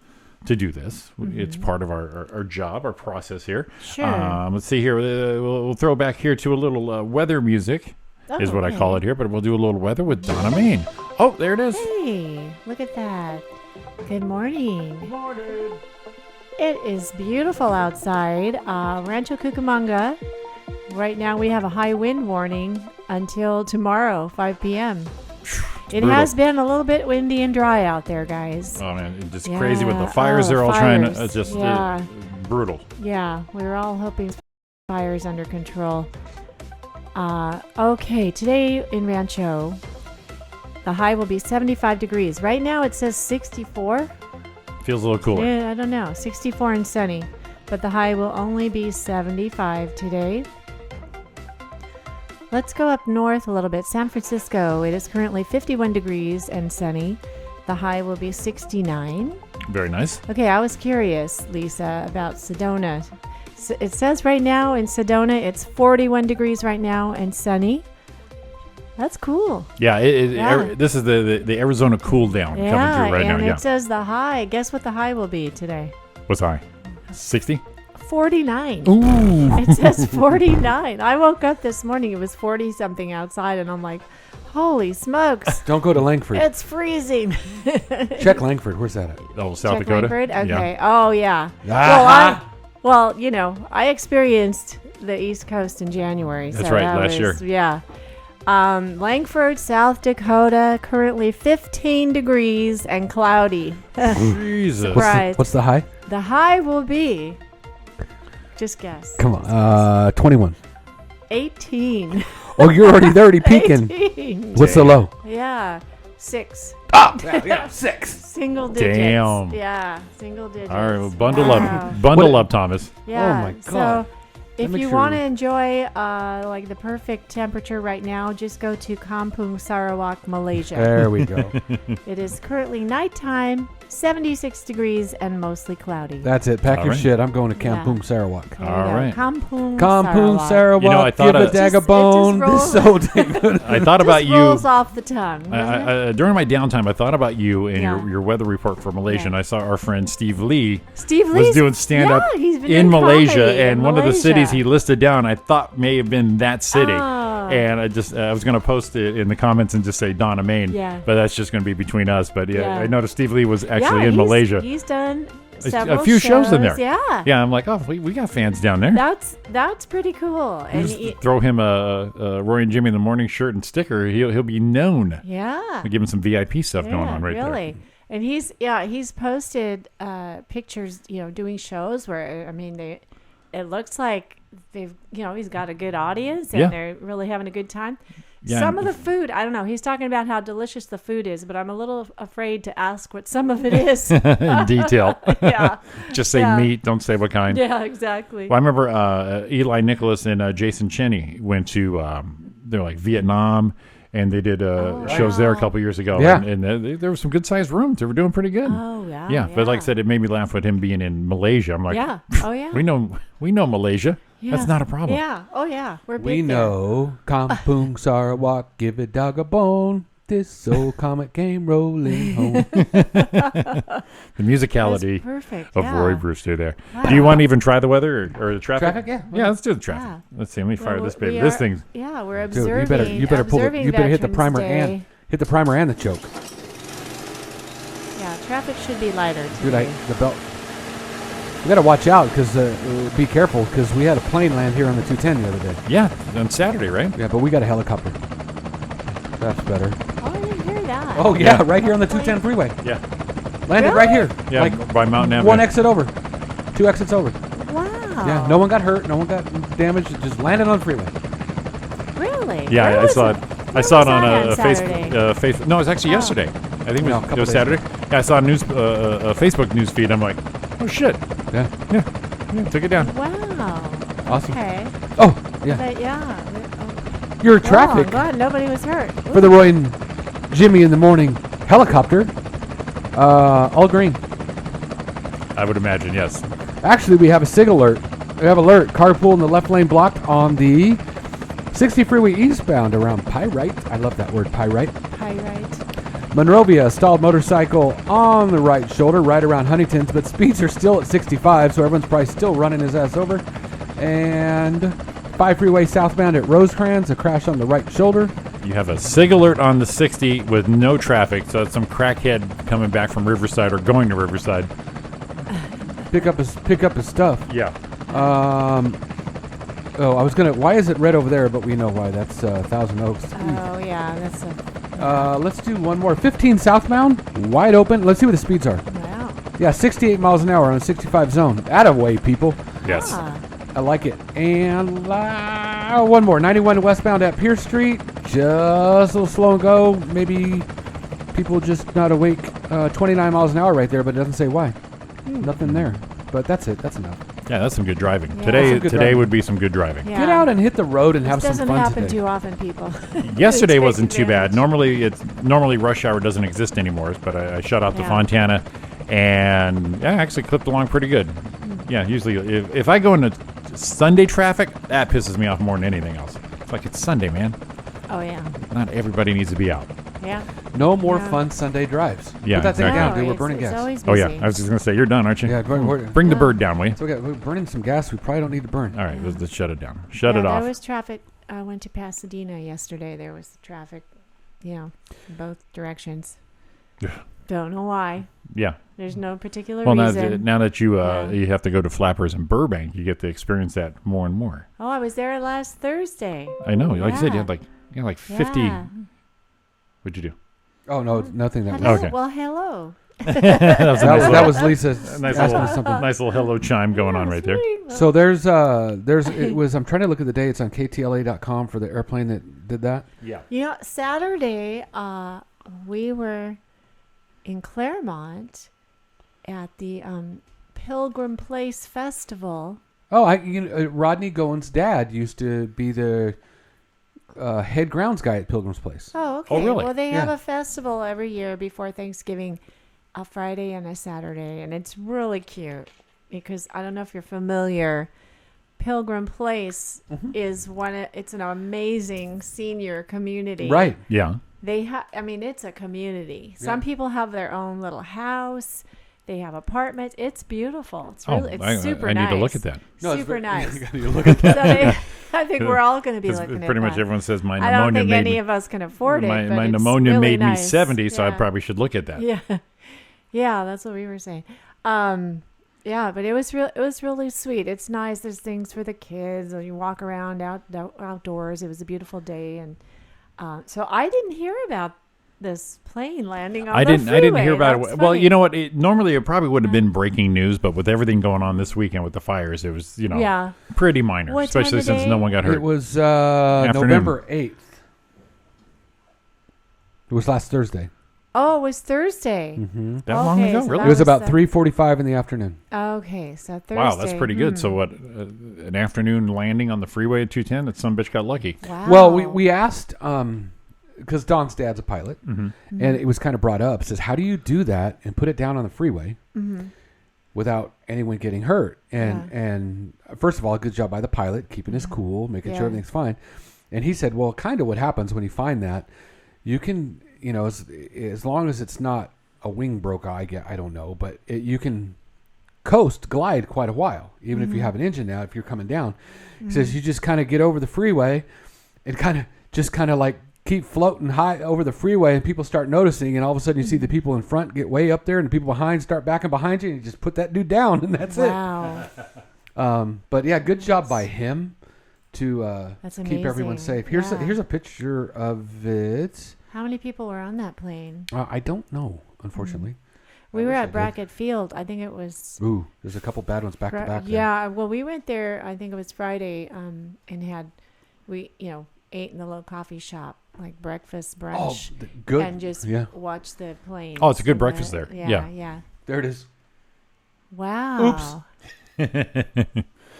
to do this. Mm-hmm. It's part of our job, our process here. Sure. Let's see here. We'll throw back here to a little weather music is what I call it here. But we'll do a little weather with Donna Main. Oh, there it is. Hey, look at that. Good morning. Good morning. It is beautiful outside. Rancho Cucamonga. Right now we have a high wind warning until tomorrow, 5 p.m. It has been a little bit windy and dry out there, guys. Oh, man. It's just crazy with the fires. They're all trying to brutal. Yeah, we were all hoping fires under control. Okay, today in Rancho, the high will be 75 degrees. Right now it says 64. Feels a little cooler. Yeah, I don't know. 64 and sunny. But the high will only be 75 today. Let's go up north a little bit. San Francisco, it is currently 51 degrees and sunny. The high will be 69. Very nice. Okay, I was curious, Lisa, about Sedona. It says right now in Sedona, it's 41 degrees right now and sunny. That's cool. Yeah, this is the Arizona cool down coming through right now. And it says the high. Guess what the high will be today? What's high? 60? 49. Ooh. It says 49. I woke up this morning. It was 40-something outside, and I'm like, holy smokes. Don't go to Langford. It's freezing. Check Langford. Where's that at? Oh, South Dakota? Langford? Okay. Yeah. Oh, yeah. Well, I experienced the East Coast in January. That's right, last year. Yeah. Langford, South Dakota, currently 15 degrees and cloudy. Jesus. Surprise. What's the high? The high will be, just guess. Come on, 21. 18. Oh, you're already peaking. 18. What's the low? Yeah, 6. Oh, yeah, 6. Single digits. Damn. Yeah, single digits. All right, well, bundle up, Thomas. Yeah. Oh my God. So if you want to enjoy the perfect temperature right now, just go to Kampung Sarawak, Malaysia. There we go. It is currently nighttime, 76 degrees and mostly cloudy. That's it. Pack All your right. shit. I'm going to Kampung Sarawak. There you All go. right. Kampung Sarawak. I thought give a dag a bone. This so dang good. I thought about you. Rolls off the tongue. During my downtime, I thought about you and Yeah. your weather report for Malaysia. Yeah. And I saw our friend Steve Lee Steve was Lee's doing stand-up he's been in doing Malaysia. comedy And in one of the cities Malaysia. he listed down, I thought may have been that city. Oh. And I was going to post it in the comments and just say Donna Main. Yeah. But that's just going to be between us. But Yeah. I noticed Steve Lee was actually Yeah, in Malaysia. He's done several a few shows in there. Yeah. Yeah, I'm like, oh, we got fans down there. That's pretty cool. And Just throw him a Roy and Jimmy in the morning shirt and sticker. He'll be known. yeah. We'll give him some VIP stuff going on right really. there. And he's posted pictures, doing shows where it looks like he's got a good audience and Yeah. they're really having a good time. Yeah, Some and of the food, I don't know. He's talking about how delicious the food is, but I'm a little afraid to ask what some of it is. In detail. Yeah. Just say Yeah. meat. Don't say what kind. Yeah, exactly. Well, I remember Eli Nicholas and Jason Cheney went to they're like Vietnam, and they did shows there a couple years ago. Yeah. And there were some good sized rooms. They were doing pretty good. Oh, yeah. Yeah, but like I said, it made me laugh with him being in Malaysia. I'm like, Yeah. Oh, yeah. we know Malaysia. Yeah. That's not a problem. Yeah. Oh, yeah. We're big We there. know Kampung Sarawak, give a dog a bone. This old comet came rolling home. The musicality That's perfect. of yeah. Roy Brewster there. Wow. Do you want to even try the weather or the traffic? Traffic, yeah. Yeah, let's do the traffic. Yeah. Let's see. Let me fire Well, this baby. we This are- thing's Yeah, we're Dude, observing. you better hit the Veterans primer Day. and hit the primer and the choke. Yeah, traffic should be lighter Dude, today. the belt. We got to watch out because be careful because we had a plane land here on the 210 the other day. yeah on Saturday, right? Yeah, but we got a helicopter. That's better. Oh, I didn't hear that. Oh yeah, Yeah. right here on the 210 freeway. Yeah, Landed Really? right here. yeah. Like by Mountain Avenue. one exit over, 2 exits over. Wow. Yeah, no one got hurt, no one got damaged. It just landed on the freeway. Really? Yeah, Where I was saw it? it. I saw it was on that Facebook. Facebook. No, it was actually yesterday. I think No, a it couple was days Saturday. Yeah, I saw a Facebook news feed. I'm like, oh shit. Yeah. Yeah, took it down. Wow. Awesome. Okay. Oh, yeah. But yeah. Your Oh, traffic God, nobody was hurt. for the Roy and Jimmy in the morning helicopter. All green. I would imagine, yes. Actually, we have a SIG alert. We have alert. Carpool in the left lane blocked on the 60 freeway eastbound around Pyrite. I love that word, Pyrite. Pyrite. Monrovia, stalled motorcycle on the right shoulder, right around Huntington's, but speeds are still at 65, so everyone's probably still running his ass over. And 5 freeway southbound at Rosecrans, a crash on the right shoulder. You have a SIG alert on the 60 with no traffic, so it's some crackhead coming back from Riverside or going to Riverside. Pick up his stuff. Yeah. I was gonna. Why is it red over there? But we know why. That's Thousand Oaks. Oh, yeah. That's a. Let's do one more. 15 southbound, wide open. Let's see what the speeds are. Wow. Yeah, 68 miles an hour on a 65 zone. Attaway, people. Yes. Ah. I like it. And one more. 91 westbound at Pierce Street. Just a little slow and go. Maybe people just not awake. 29 miles an hour right there, but it doesn't say why. Nothing there. But that's it. That's enough. Yeah, that's some good driving. Yeah. Today Some good today driving. would be some good driving. Yeah. Get out and hit the road and This have some doesn't fun happen today. too often, people. Yesterday Take wasn't too bad. advantage. Normally rush hour doesn't exist anymore, but I shut out the Yeah. Fontana, and I actually clipped along pretty good. Yeah, usually if I go into Sunday traffic, that pisses me off more than anything else. It's like it's Sunday, man. Oh, yeah. Not everybody needs to be out. Yeah. No more Yeah. fun Sunday drives. Yeah, Put that thing exactly. down, No, dude. We're it's- burning it's gas. always Oh yeah, busy. I was just gonna say you're done, aren't you? Yeah, Bring the bird down, will you? So we're burning some gas we probably don't need to burn. All right, let's shut it down. Shut Yeah, it off. There was traffic. I went to Pasadena yesterday. There was traffic, in both directions. Don't know why. Yeah. There's no particular Well, reason. now that you Yeah. you have to go to Flappers and Burbank, you get to experience that more and more. Oh, I was there last Thursday. I know. Like you said, you Yeah. had like 50. Yeah. What'd you do? Oh no, nothing that. Hello. Was, Okay. Well, hello. that was a nice that little, was Lisa nice asking little, us something. nice little hello chime going on right there. So there's it was. I'm trying to look at the day. It's on KTLA.com for the airplane that did that. Yeah. Saturday, we were in Claremont at the Pilgrim Place Festival. Oh, Rodney Goins' dad used to be the head grounds guy at Pilgrim's Place. Oh, okay. Oh, really? Well, they have Yeah. a festival every year before Thanksgiving, a Friday and a Saturday, and it's really cute because I don't know if you're familiar. Pilgrim Place is it's an amazing senior community. Right. Yeah. It's a community. Some people have their own little house. They have apartments. It's beautiful. It's really, it's super I nice. need to look at that. Super nice. You look at that. So I think we're all going to be looking at Pretty much that. everyone says my I don't pneumonia think made any me. of us can afford it. My but it's pneumonia really made me nice. 70, so I Yeah. probably should look at that. Yeah, yeah, that's what we were saying. Yeah, but it was really sweet. It's nice. There's things for the kids. And you walk around outdoors. It was a beautiful day, and so I didn't hear about this plane landing on I the didn't hear freeway. about That's it. Well, funny. you know what? Normally it probably would have been breaking news, but with everything going on this weekend with the fires, it was Yeah. pretty minor, What time especially of since day? no one got hurt. It was Afternoon. November 8th. It was last Thursday. Oh, it was Thursday. That long ago, so really? that It was about the- 3:45 in the afternoon. Okay, so Thursday. Wow, that's pretty good. So what? An afternoon landing on the freeway at 210? That some bitch got lucky. Wow. Well, we asked because Don's dad's a pilot, Mm-hmm. and it was kind of brought up. Says, how do you do that and put it down on the freeway without anyone getting hurt? And first of all, good job by the pilot keeping his cool, making Yeah. sure everything's fine. And he said, well, kind of what happens when you find that, you can, as long as it's not a wing broke, I don't know, but you can glide quite a while, even if you have an engine now. If you're coming down, he says you just kind of get over the freeway and kind of like keep floating high over the freeway, and people start noticing, and all of a sudden you see the people in front get way up there, and the people behind start backing behind you, and you just put that dude down, and that's Wow. it. But yeah, good job by him to That's keep everyone amazing. safe. Here's Yeah. here's a picture of it. How many people were on that plane? I don't know, unfortunately. We I were wish I at did. Brackett Field. I think it was. Ooh, there's a couple bad ones back to back. there. Yeah, well, we went there. I think it was Friday, and we ate in the little coffee shop like breakfast, brunch, good. and just Yeah. watch the planes. Oh, it's a good and breakfast there. Yeah. Yeah. There it is. Wow.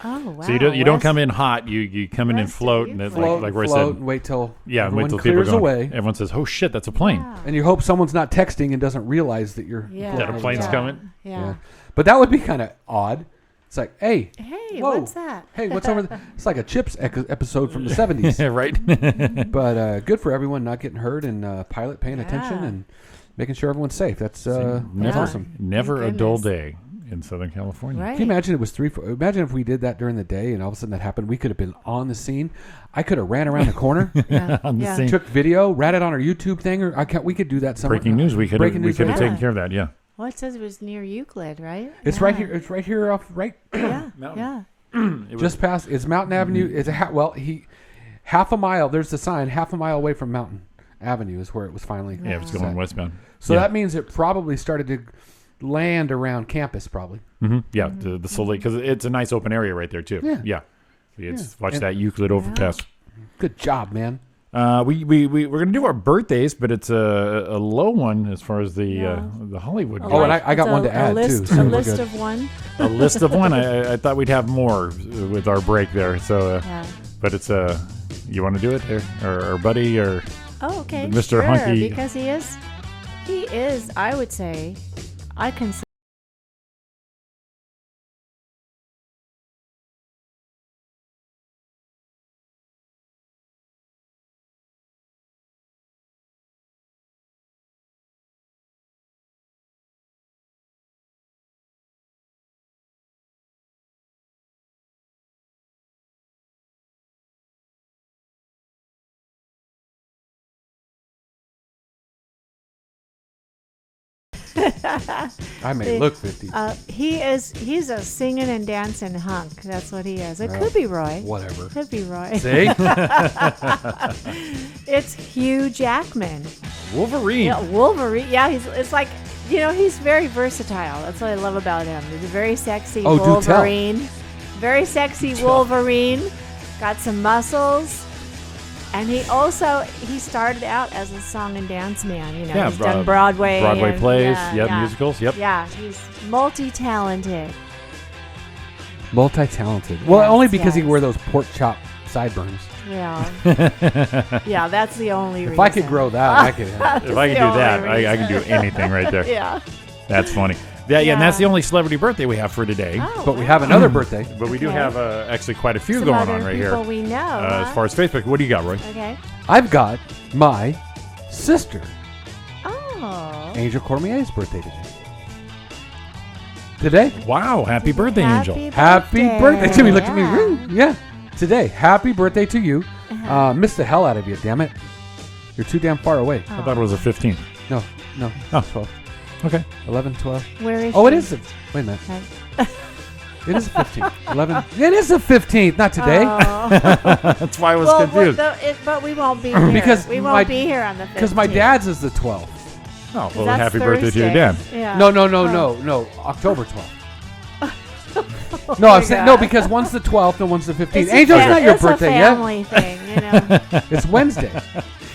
Oh wow. So you don't come in hot. You come in and float, and Float, like where I float, said, and wait till wait till clears people go. away. Everyone says, "Oh shit, that's a plane." Wow. And you hope someone's not texting and doesn't realize that you're Yeah. That a plane's coming. Yeah. But that would be kind of odd. It's like, hey, Hey, whoa, what's that? Hey, what's over there? It's like a Chips episode from the 70s. Yeah, right. But good for everyone not getting hurt and pilot paying attention and making sure everyone's safe. That's awesome. Never a dull day in Southern California. Right. Can you imagine it was imagine if we did that during the day and all of a sudden that happened? We could have been on the scene. I could have ran around the corner, On the scene. took video, ran it on our YouTube thing, or we could do that somewhere. Breaking news. We could have taken care of that. Yeah. Well, it says it was near Euclid, right? It's right here. It's right here off Yeah. Mountain. Yeah. just past. It's Mountain Avenue. It's half a mile. There's the sign. Half a mile away from Mountain Avenue is where it was finally. Yeah, it's going westbound. So that means it probably started to land around campus, probably. Mm-hmm. Yeah, the Soleil, because it's a nice open area right there too. Yeah. Watch that Euclid overpass. Good job, man. We're gonna do our birthdays, but it's a low one as far as the Hollywood. Oh, and I got one to add list, too. So A we're list good. of one. A list of one. I thought we'd have more with our break there. So, but it's you want to do it, or our buddy, or Oh, okay. Mr. Sure, Hunky. because he is. I would say, I consider. I may look 50. He's a singing and dancing hunk. That's what he is. It could be Roy. Whatever. Could be Roy. See? It's Hugh Jackman. Wolverine. Yeah, Wolverine. Yeah, it's like, he's very versatile. That's what I love about him. He's a very sexy Oh, do tell. Wolverine. Very sexy Wolverine. Got some muscles. And he started out as a song and dance man. He's done Broadway. Broadway plays. Musicals. Yep. Yeah, he's multi-talented. Multi-talented. Well, Yes, only because he yes. wear those pork chop sideburns. Yeah. Yeah, that's the only reason. If I could grow that, I could. If I could do that, I can do anything right there. Yeah. That's funny. Yeah, and that's the only celebrity birthday we have for today. Oh, But we have another birthday. But we do Okay. have actually quite a few Some going other on right people here. we know. As far as Facebook, what do you got, Roy? Okay. I've got my sister, Oh. Angel Cormier's birthday today. Wow! Happy birthday, Angel. Happy birthday. Jimmy looked at me. Yeah. "Ring." Yeah. Today. Happy birthday to you. Missed the hell out of you, damn it. You're too damn far away. I thought it was a 15. No. Oh. 12. Okay. 11, 12. Where is Oh, it she? is. Wait a minute. It is a 15th. 11. It is a 15th, not today. Oh. That's why I was Well, confused. but we won't be here. Because we my- won't be here on the 15th. Because my dad's is the 12th. Oh, well, That's happy birthday to your Thursday. dad. Yeah. No. October 12th. Oh No, my I'm saying God. no because one's the 12th and one's the 15th. It's Angel's not your it's birthday a yet. family thing, It's Wednesday.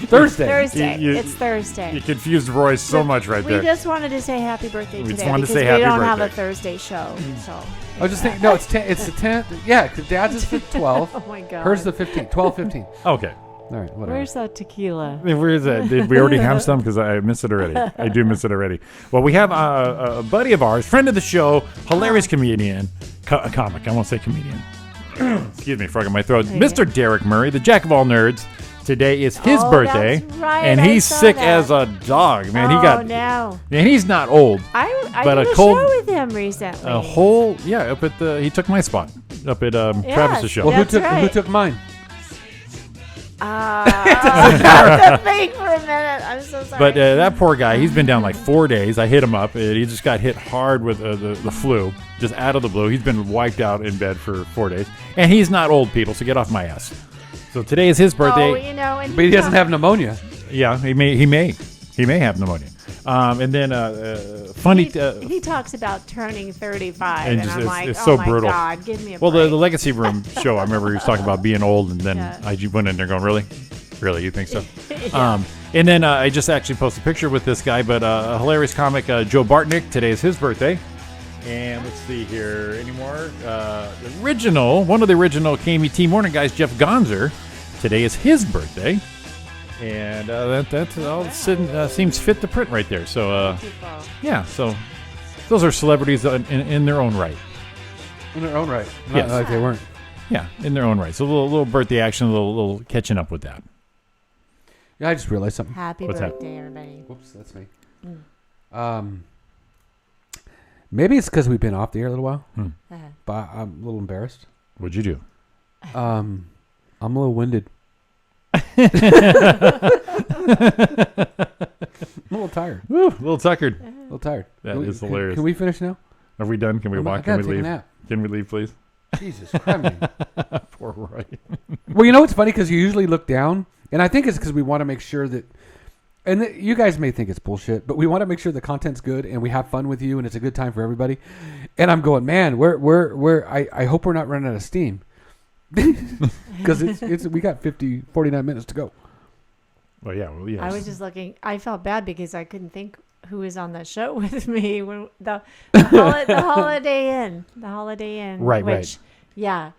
Thursday. Thursday. You- It's Thursday. You confused Roy so much right We there. just wanted to say happy birthday We just today wanted to because say we happy don't have a birthday. Thursday show. So I was just thinking. No, it's the 10th. Yeah, because dad's is the 12th. Oh my God. Hers the 15th. 12, 15. Okay. All right, whatever. Where's that tequila? Where is that? Did we already have some? Because I miss it already. I do miss it already. Well, we have a buddy of ours, friend of the show, hilarious comedian, comic. I won't say comedian. Excuse me, frog in my throat. Okay. Mr. Derek Murray, the jack of all nerds. Today is his Oh, birthday, that's right, and I he's saw sick that. as a dog, man. He got, no. and he's not old. I But did a a cold- show with him recently. A whole, up at he took my spot up at Travis's show. Well, who That's took right. mine? I have to think for a minute. I'm so sorry. But that poor guy, he's been down like 4 days. I hit him up. He just got hit hard with the flu, just out of the blue. He's been wiped out in bed for 4 days. And he's not old, people, so get off my ass. So today is his birthday. Oh, and But he doesn't have pneumonia. Yeah, he may have pneumonia. And then funny. He talks about turning 35, And and, just- I'm it's- like, it's oh so my brutal. God, give me a Well, break. the Legacy Room show, I remember he was talking about being old, and then Yeah. I went in there going, really? Really, you think so? And then I just actually posted a picture with this guy, but a hilarious comic, Joe Bartnick. Today is his birthday. And let's see here anymore. One of the original KMET morning guys, Jeff Gonzer. Today is his birthday. And that all seems fit to print right there. So, yeah, so those are celebrities in their own right. In their own right. Yes. Not like they weren't. Yeah, in their own right. So a little birthday action, a little catching up with that. Yeah, I just realized something. Happy What's that? birthday, everybody. Whoops, that's me. Maybe it's because we've been off the air a little while, but I'm a little embarrassed. What'd you do? I'm a little winded. I'm a little tired. Woo, a little tuckered. A little tired. That is hilarious. Can we finish now? Are we done? Can we walk? Can we leave? Can we leave, please? Jesus Christ. Poor Roy. Well, you know what's funny? Because you usually look down, and I think it's because we want to make sure that, and you guys may think it's bullshit, but we want to make sure the content's good and we have fun with you and it's a good time for everybody. And I'm going, man, I hope we're not running out of steam. Because we got 49 minutes to go. Well, yeah. I was just looking. I felt bad because I couldn't think who was on the show with me when the Holiday Inn. The Holiday Inn. Right. Yeah.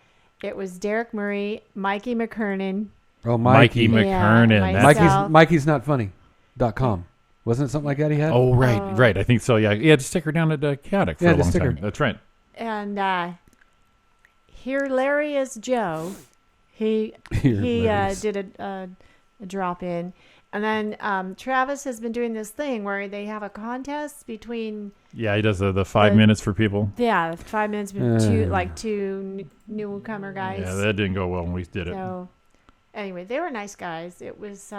It was Derek Murray, Mikey McKernan. Oh, Mikey McKernan. Yeah, Mikey's not funny.com. Wasn't it something like that he had? Oh, right. I think so. Yeah. He had to stick her down at Caddick for a long time. That's right. And Hilarious Joe, he did a drop in. And then Travis has been doing this thing where they have a contest between. Yeah, he does the 5 minutes for people. Yeah, 5 minutes two newcomer guys. Yeah, that didn't go well when we did it. So, anyway, they were nice guys. It was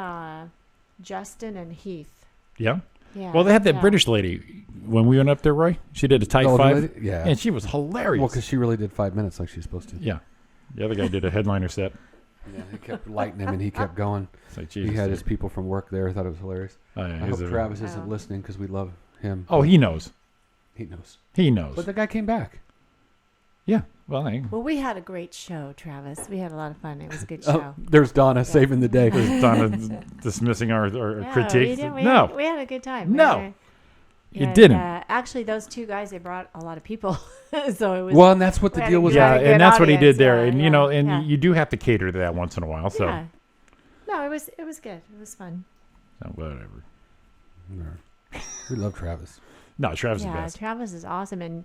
Justin and Heath. Yeah. Yeah. Well, they had that British lady when we went up there, Roy. She did a tight 5. Yeah. And she was hilarious. Well, because she really did 5 minutes like she's supposed to. Yeah. The other guy did a headliner set. Yeah, he kept lighting him and he kept going. Like, Jesus, he had his people from work there. I thought it was hilarious. Oh, yeah, I hope Travis isn't listening because we love him. Oh, he knows. He knows. He knows. But the guy came back. Yeah. Well, we had a great show, Travis. We had a lot of fun. It was a good show. There's Donna saving the day. There's Donna dismissing our critiques. We had a good time. No. You didn't. Actually, those two guys, they brought a lot of people. So it was. Well, and that's what the deal was. Yeah, and that's what he did there. And, you do have to cater to that once in a while. So. Yeah. No, it was good. It was fun. Oh, whatever. We love Travis. No, Travis is the best. Travis is awesome. And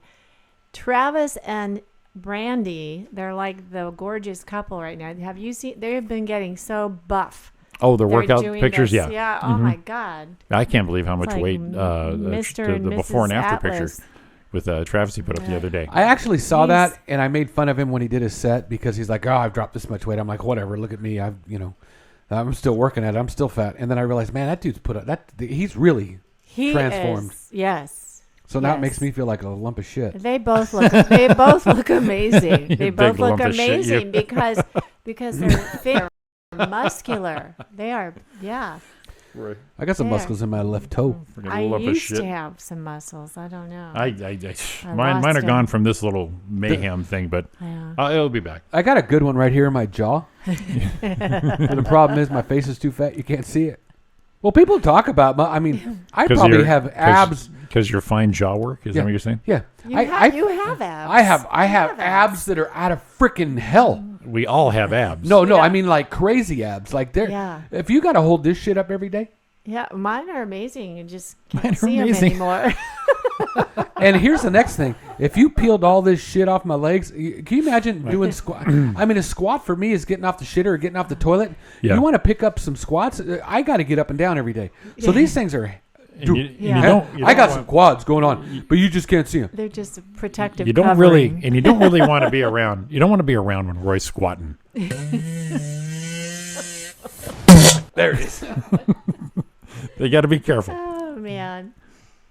Travis and Brandy, they're like the gorgeous couple right now. Have you seen? They've been getting so buff. Oh, the workout pictures, yeah. Yeah. Oh my God. I can't believe how much like weight the before and after Atlas. picture with Travis he put up the other day. I actually saw that and I made fun of him when he did his set because he's like, "Oh, I've dropped this much weight." I'm like, "Whatever, look at me. I'm still working at it. I'm still fat." And then I realized, man, that dude's he's really transformed. Yes. So now it makes me feel like a lump of shit. They both look amazing. They both look amazing because they're muscular. They are, yeah. Right. I got some muscles in my left toe. I used to have some muscles. I don't know. Mine are gone from this little mayhem thing, but it'll be back. I got a good one right here in my jaw. The problem is my face is too fat. You can't see it. Well, people talk about I probably have abs. Because your fine jaw work? Is that what you're saying? Yeah. You have abs. I have abs that are out of freaking hell. We all have abs. No, I mean like crazy abs. Like if you got to hold this shit up every day. Yeah, mine are amazing. You just can't see them anymore. And here's the next thing. If you peeled all this shit off my legs, can you imagine doing squat? I mean, a squat for me is getting off the shitter or getting off the toilet. Yeah. You want to pick up some squats? I got to get up and down every day. So these things are... I got some quads going on, but you just can't see them. They're just a protective you don't covering. You don't really want to be around. You don't want to be around when Roy's squatting. There it is. They got to be careful. Oh man.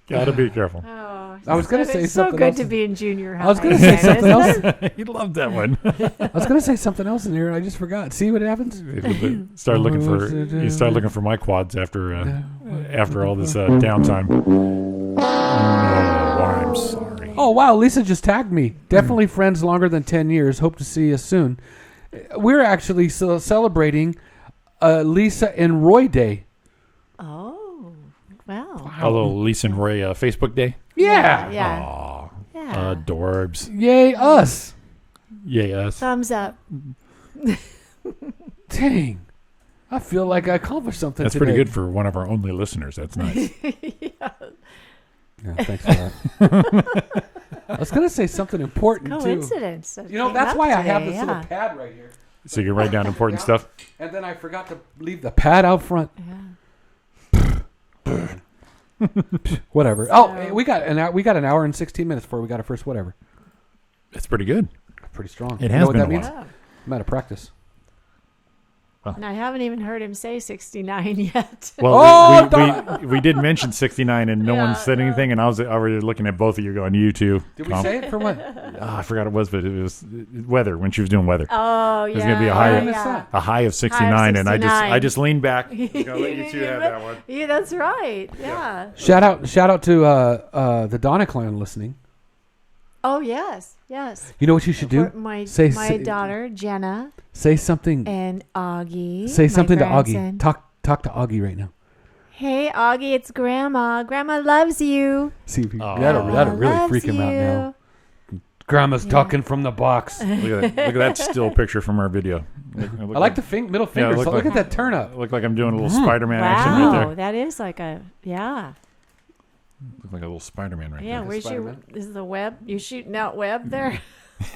Got to be careful. Oh, I was going to say it's something so good else. to be in junior high. I was going to say something else. You loved that one. I was going to say something else in here, and I just forgot. See what happens? You start looking for my quads after all this downtime. No, I'm sorry. Oh, wow. Lisa just tagged me. Definitely friends longer than 10 years. Hope to see you soon. We're actually celebrating Lisa and Roy Day. Oh, wow. A little Lisa and Roy Facebook day. Yeah. Yeah. Aw, Yeah. adorbs. Yay, us. Yay, us. Thumbs up. Dang. I feel like I accomplished something That's today. pretty good for one of our only listeners. That's nice. Yeah, thanks for that. I was going to say something important, Coincidence. too. You know, that's why I have this little pad right here. So you can write down important stuff? And then I forgot to leave the pad out front. Yeah. Whatever. Oh, we got an hour and 16 minutes before we got our first whatever. It's pretty good. Pretty strong. It You has know what been that a means? while. I'm out of practice. And I haven't even heard him say 69 yet. Well, we did mention 69 and no one said no. anything, and I was already looking at both of you going, you too. Did we say it for what? I forgot it was, but it was weather, when she was doing weather. Oh, yeah. There's going to be a high of 69, and I just leaned back. I'm going to let you two have that one. Yeah, that's right. Yeah. Shout out to the Donna clan listening. Oh, yes. Yes. You know what you should do? My say daughter, Jenna. Say something. And Augie. Say something to grandson. Augie. Talk to Augie right now. Hey, Augie, it's Grandma. Grandma loves you. See, that'll really freak him out now. Grandma's talking from the box. Look at that still picture from our video. I like the middle finger. So look at that turn up. Look like I'm doing a little Spider-Man action right there. Wow, that is like a, yeah. Look like a little Spider-Man right Yeah, there. where's your, is the web? You shooting out web there?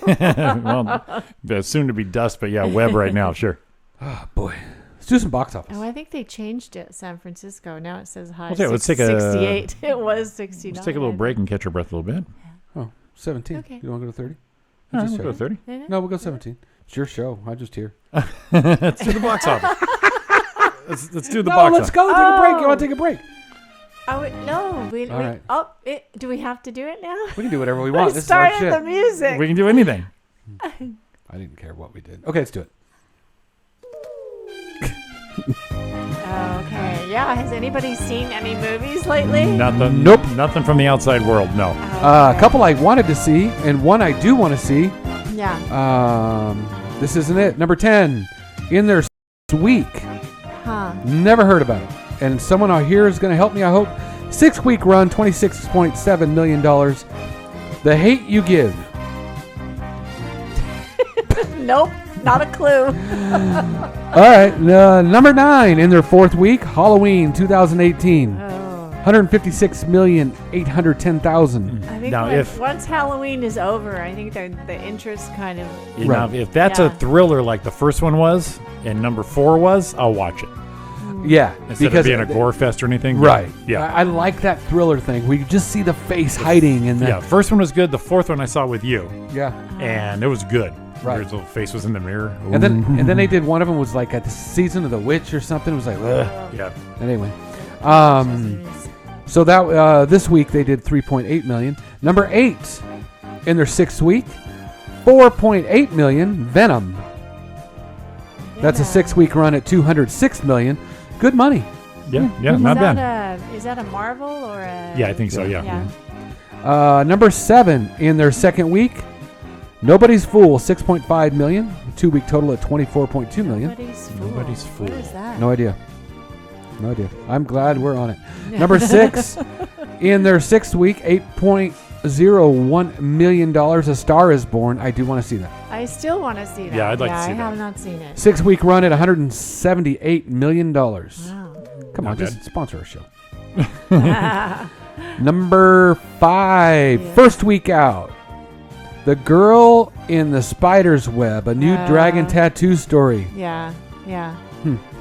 Well, soon to be dust, but yeah, web right now, sure. Oh, boy. Let's do some box office. Oh, I think they changed it, San Francisco. Now it says high. Let's take 68. It was 69. Let's take a little break and catch our breath a little bit. Oh, 17. Okay. You want to go to 30? All right, we'll go to 30. No, we'll go 17. It's your show. I'm just here. Let's do the box office. Let's do the box office. Let's go. Take a break. You want to take a break? Oh, no. All right. Do we have to do it now? We can do whatever we want. We This is our started shit. the music. We can do anything. I didn't care what we did. Okay, let's do it. Okay. Yeah. Has anybody seen any movies lately? Nothing. Nope. Nothing from the outside world. No. A couple I wanted to see, and one I do want to see. Yeah. This isn't it. Number 10, In Their Week. Huh. Never heard about it. And someone out here is going to help me, I hope. 6-week run, $26.7 million. The Hate You Give. Nope. Not a clue. All right. Number 9, in their 4th week, Halloween 2018. Oh. $156,810,000. I think Now, once Halloween is over, I think the interest kind of. Now, if that's a thriller like the first one was, and number 4 was, I'll watch it. Yeah, Instead because of being a gore fest or anything. Right. Yeah. I like that thriller thing. We just see the face hiding in that. Yeah. First one was good. The 4th one I saw with you. Yeah. And it was good. Right. Your little face was in the mirror. And then they did one of them was like at the season of the witch or something. It was like, ugh. Yeah. Anyway, so that this week they did 3.8 million. Number 8 in their 6th week, 4.8 million. Venom. That's a 6-week run at 206 million. Good money. Yeah, not bad. Is that a Marvel or a? Yeah, I think so. Yeah. Number 7 in their 2nd week, Nobody's Fool, 6.5 million. 2-week total at 24.2 million. Nobody's Fool. What is that? No idea. I'm glad we're on it. Number 6 in their 6th week, $8.01 million. A Star Is Born. I do want to see that. I still want to see that. Yeah, I'd like to see I that. have not seen it. 6-week run at $178 million. Wow. Come on, Not just bad. sponsor our show. Number 5, first week out. The Girl in the Spider's Web, a new dragon tattoo story. Yeah.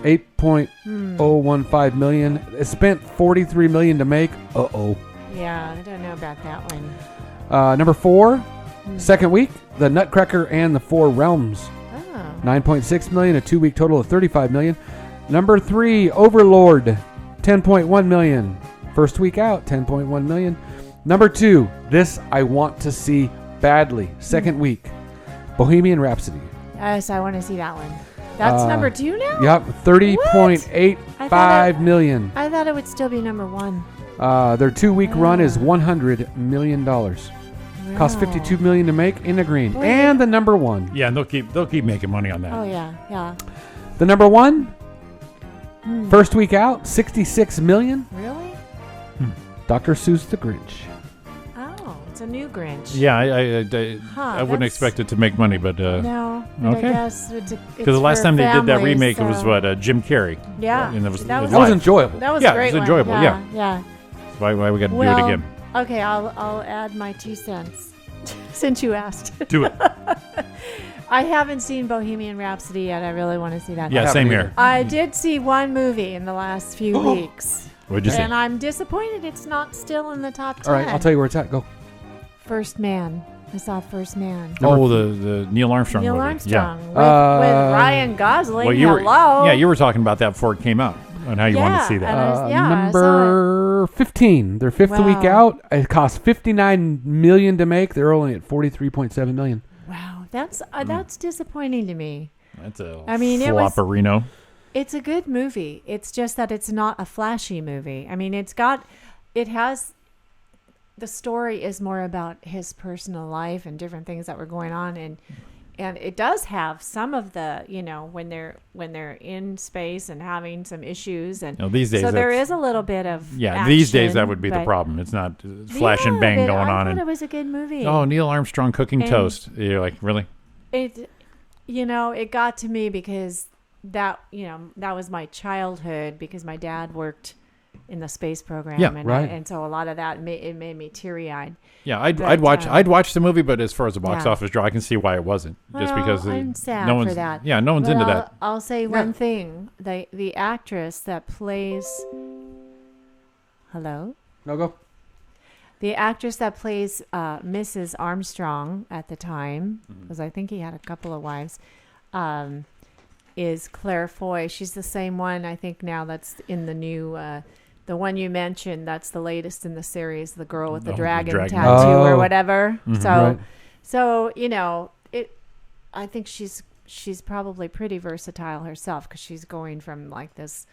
8.015 million. It spent $43 million to make. Yeah, I don't know about that one. Number 4, second week, The Nutcracker and the Four Realms. Oh. 9.6 million, a 2-week total of 35 million. Number 3, Overlord, 10.1 million. First week out, 10.1 million. Number 2, this I want to see badly. Second week, Bohemian Rhapsody. Yes, I want to see that one. That's number 2 now? Yep, 30.85 million. I thought it would still be number 1. Their 2-week run is $100 million. Cost $52 million to make in the green. Boy, and the number 1. Yeah, and they'll keep making money on that. Oh, yeah. The number 1, First week out, 66 million. Really? Dr. Seuss the Grinch. Oh, it's a new Grinch. Yeah, I wouldn't that's- expect it to make money, but No, but okay. I guess it's because the last for time they did that families, remake, it was so- what Jim Carrey. Yeah, and it was, that it was That was live. enjoyable. That was Yeah, a great it was one. enjoyable, yeah. Yeah. Why we got to Well, do it again? Okay, I'll add my 2 cents since you asked. Do it. I haven't seen Bohemian Rhapsody yet. I really want to see that. Yeah, haven't same either. here. I did see one movie in the last few weeks. What'd you see? And I'm disappointed it's not still in the top 10. All right, I'll tell you where it's at. Go. First Man. I saw First Man. Oh, the Neil Armstrong Neil movie. Armstrong Yeah. with Ryan Gosling. Well, you Hello. were you were talking about that before it came out and how you wanted to see that. and I saw it. Number 15. Their fifth week Wow. out. It cost $59 million to make. They're only at $43.7 million. Wow, that's disappointing to me. That's a I mean, it was- flopperino. It's a good movie. It's just that it's not a flashy movie. I mean, the story is more about his personal life and different things that were going on, and it does have some of the, when they're in space and having some issues, and These days so there that's- is a little bit of these days that action, would be the but- problem. It's not flash and bang but going I on. thought And it was a good movie. oh, Neil Armstrong cooking And- toast. You're like, really? It it got to me because that was my childhood, because my dad worked in the space program, Yeah, and right. and so a lot of that it made me teary-eyed. Yeah, I'd But, watch the movie, but as far as the box yeah. office draw, I can see why it wasn't. Just Well, because I'm sad no for one's that. no one's But into that. I'll say one thing: the actress that plays No, go. the actress that plays Mrs. Armstrong at the time, because I think he had a couple of wives, is Claire Foy. She's the same one, I think, now that's in the new, the one you mentioned. That's the latest in the series, the girl with the Oh, the dragon dragon. tattoo or Oh. whatever. So, Right. so I think she's probably pretty versatile herself, because she's going from like this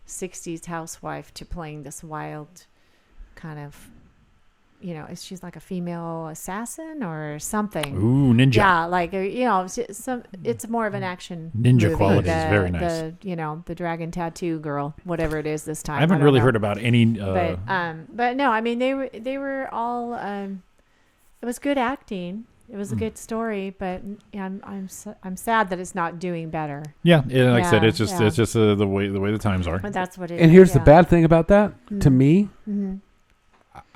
60s housewife to playing this wild kind of, she's like a female assassin or something. Ooh, ninja. Yeah, like it's more of an action Ninja movie. quality is The- very nice. The dragon tattoo girl, whatever it is this time. I haven't don't really know. heard about any. But no, I mean they were all. It was good acting. It was a good story, but I'm sad that it's not doing better. Yeah, like I said, Yeah, it's just yeah. the way the times are. But that's what it is. And here's the yeah. bad thing about that. To me, Mm-hmm.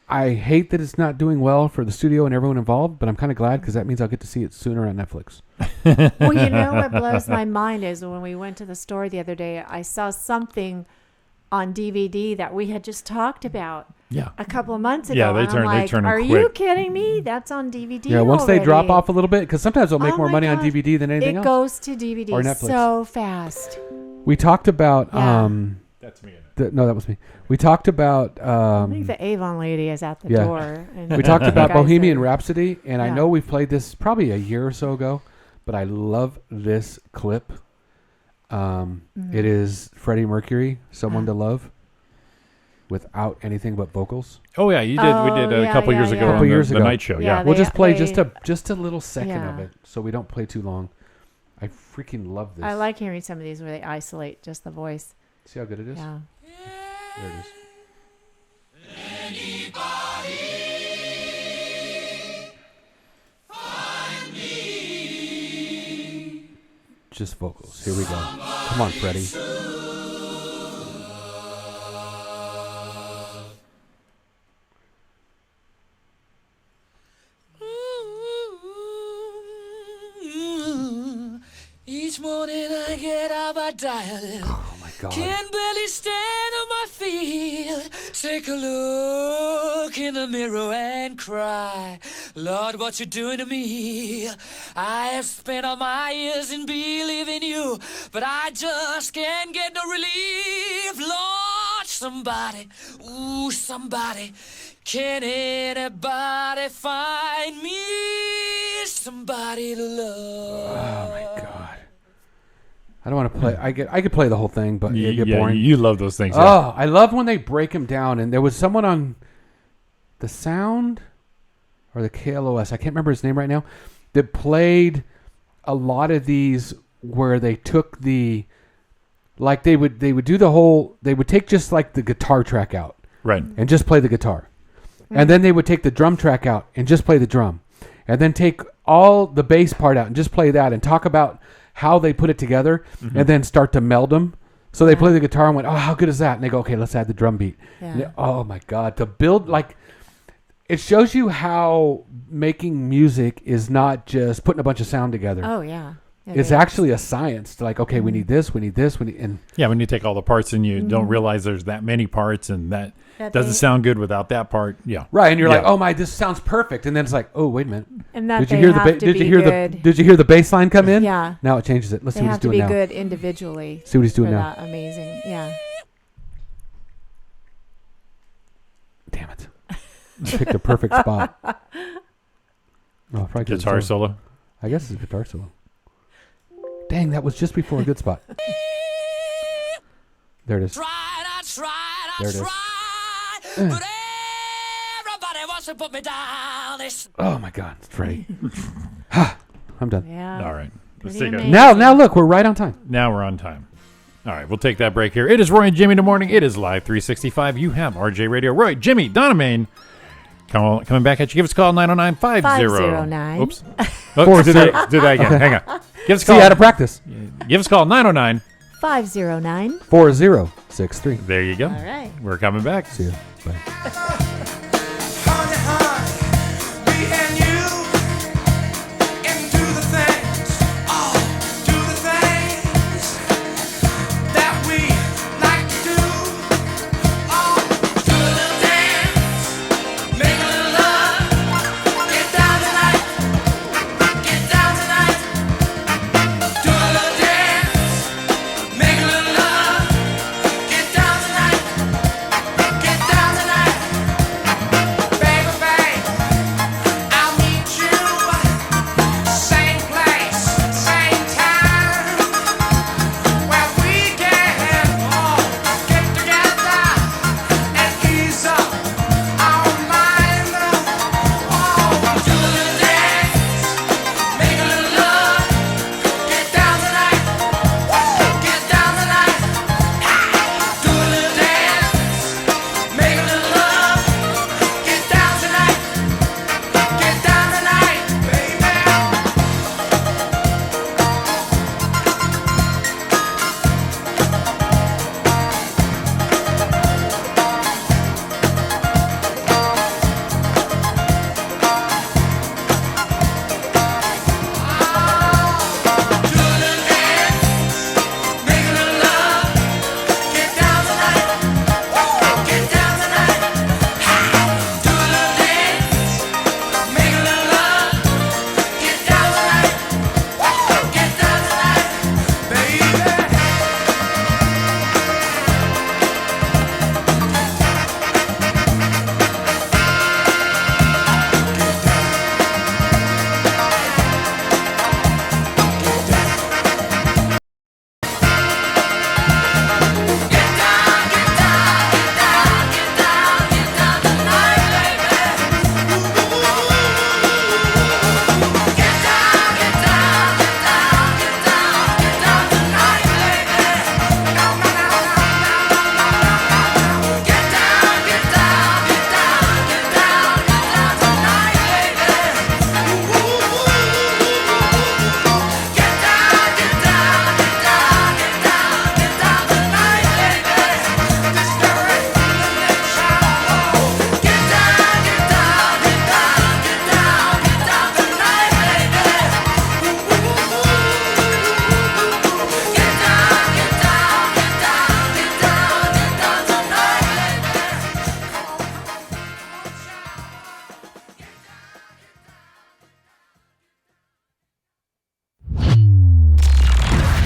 I hate that it's not doing well for the studio and everyone involved, but I'm kind of glad because that means I'll get to see it sooner on Netflix. Well, you know what blows my mind is when we went to the store the other day, I saw something on DVD that we had just talked about Yeah. a couple of months ago. Yeah, they and I'm turn- they like, turn 'em are you quick. kidding me? That's on DVD. Yeah, once they drop already. off a little bit, because sometimes they'll make Oh more my money on God. DVD than anything It else. goes to DVD Or Netflix. so fast. We talked about Yeah. That's me. no, that was me. We talked about I think the Avon lady is at the yeah. door. And we talked you about guys Bohemian are- Rhapsody, and I Yeah. know we've played this probably a year or so ago, but I love this clip. It is Freddie Mercury, "Someone to Love," without anything but vocals. Oh yeah, you did. We Oh, did a yeah, couple yeah, years yeah. ago Couple on years the ago. night show. Yeah, Yeah. We'll They- just play they- just a little second of Yeah. it, so we don't play too long. I freaking love this. I like hearing some of these where they isolate just the voice. See how good it is? Yeah. There it is. Just vocals. Here we go. Come on, Freddie. Each morning I get up, I dial. Oh my God. Can barely stand on my feet. Take a look in the mirror and cry. Lord, what you doing to me? I have spent all my years in believing you, but I just can't get no relief. Lord, somebody, ooh, somebody. Can anybody find me somebody to love? Oh my God. I don't want to play. I could play the whole thing, but it'd get Yeah, boring. you love those things. Yeah. Oh, I love when they break them down. And there was someone on the Sound or the KLOS, I can't remember his name right now, that played a lot of these where they took the like they would do the whole. They would take just like the guitar track out, Right. and just play the guitar, and then they would take the drum track out and just play the drum, and then take all the bass part out and just play that, and talk about how they put it together, and then start to meld them. So they play the guitar and went, oh, how good is that? And they go, okay, let's add the drum beat. Yeah. Oh my God, to build like. It shows you how making music is not just putting a bunch of sound together. Oh yeah. It's actually a science. To like, okay, we need this, and Yeah, when you take all the parts and you don't realize there's that many parts and that doesn't sound good without that part. Yeah. right, and you're like, oh my, this sounds perfect, and then it's like, oh wait a minute, And that did you they hear have the to did you be hear good. the did you hear the bass line come in? Yeah. Now it changes it. Let's They see what have he's to doing be now. good individually. See what he's doing for now. that. Amazing. Yeah. Damn it! I picked the perfect spot. Oh, probably 'cause Guitar it's solo. I guess it's a guitar solo. Dang, that was just before a good spot. There it is. There it is. But everybody wants to put me down. Oh my God, it's Freddie. I'm done. Yeah. All right. Let's Pretty take a, amazing. Now look, we're right on time. now we're on time. All right, we'll take that break here. It is Roy and Jimmy in the morning. It is Live 365. You have RJ Radio. Roy, Jimmy, Donna Main. Coming back at you. Give us a call, 909-50. 509. Oops. Oh, do that again. Hang on. Give us a See, call. out of practice. Give us a call, 909. 509. 4063. There you go. All right. We're coming back. See you. Bye.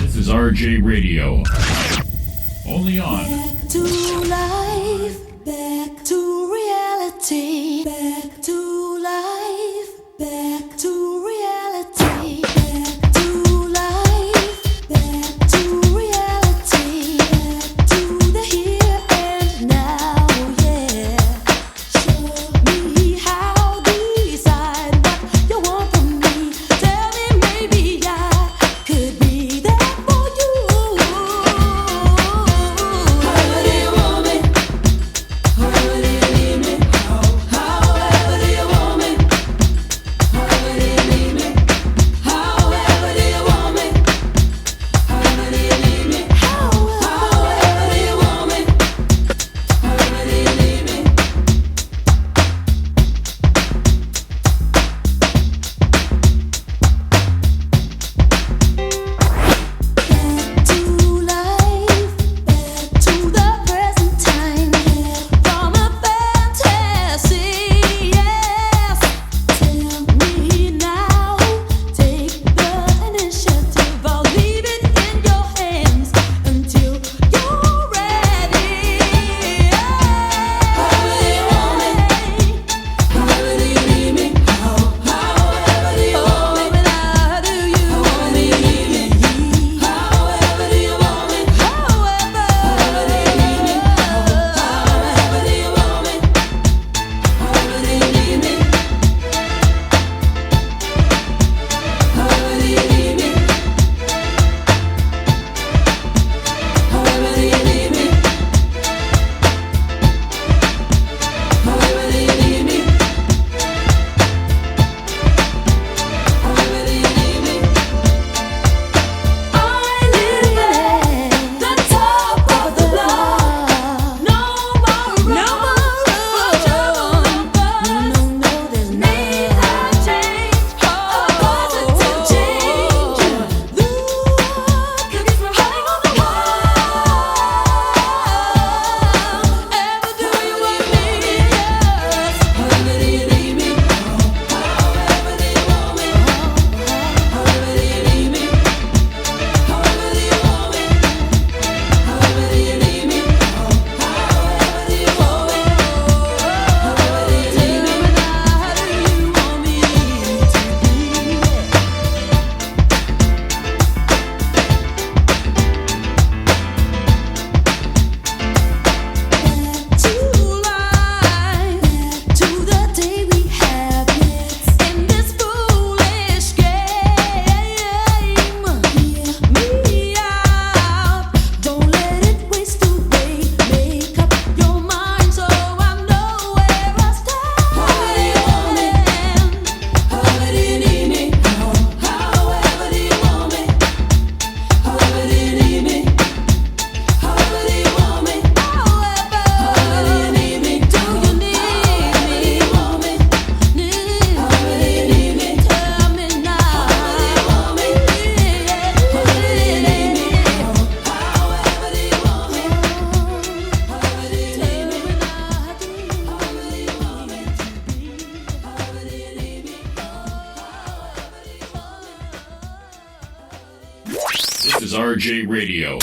This is RJ Radio. Only on. Back to life, back to reality, back to life, back to reality, back to life, back to reality, back to the here and now, yeah. Show me how to decide what you want from me. Tell me maybe I could be there for you. This is RJ Radio.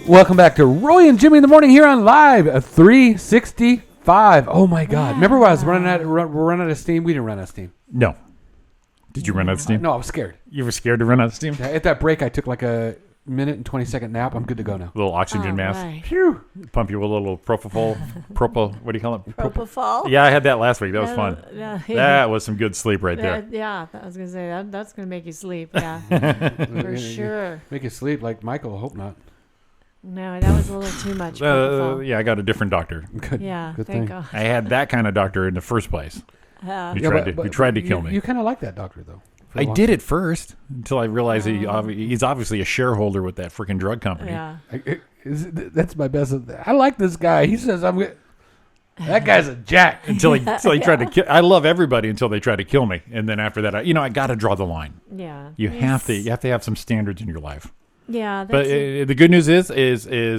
Welcome back to Roy and Jimmy in the morning here on Live 365. Oh my God! Remember when I was running out of steam? We didn't run out of steam. No. Did you run out of steam? No, I was scared. You were scared to run out of steam? At that break, I took like a minute and 20-second nap. I'm good to go now. A little oxygen mask. Right. Phew. Pump you with a little propofol. What do you call it? Propofol? Yeah, I had that last week. That was fun. Yeah. That was some good sleep right there. Yeah, I was going to say, that's going to make you sleep. Yeah, for sure. Make you sleep like Michael. I hope not. No, that was a little too much. Yeah, I got a different doctor. Good. Yeah, good thank thing. God. I had that kind of doctor in the first place. He tried to kill me. You kind of like that doctor, though. I did at first until I realized he's obviously a shareholder with that freaking drug company. Yeah. That's my best. I like this guy. He says I'm good. That guy's a jack. until he tried to kill. I love everybody until they try to kill me, and then after that, I got to draw the line. Yeah. You have to have some standards in your life. Yeah. But the good news is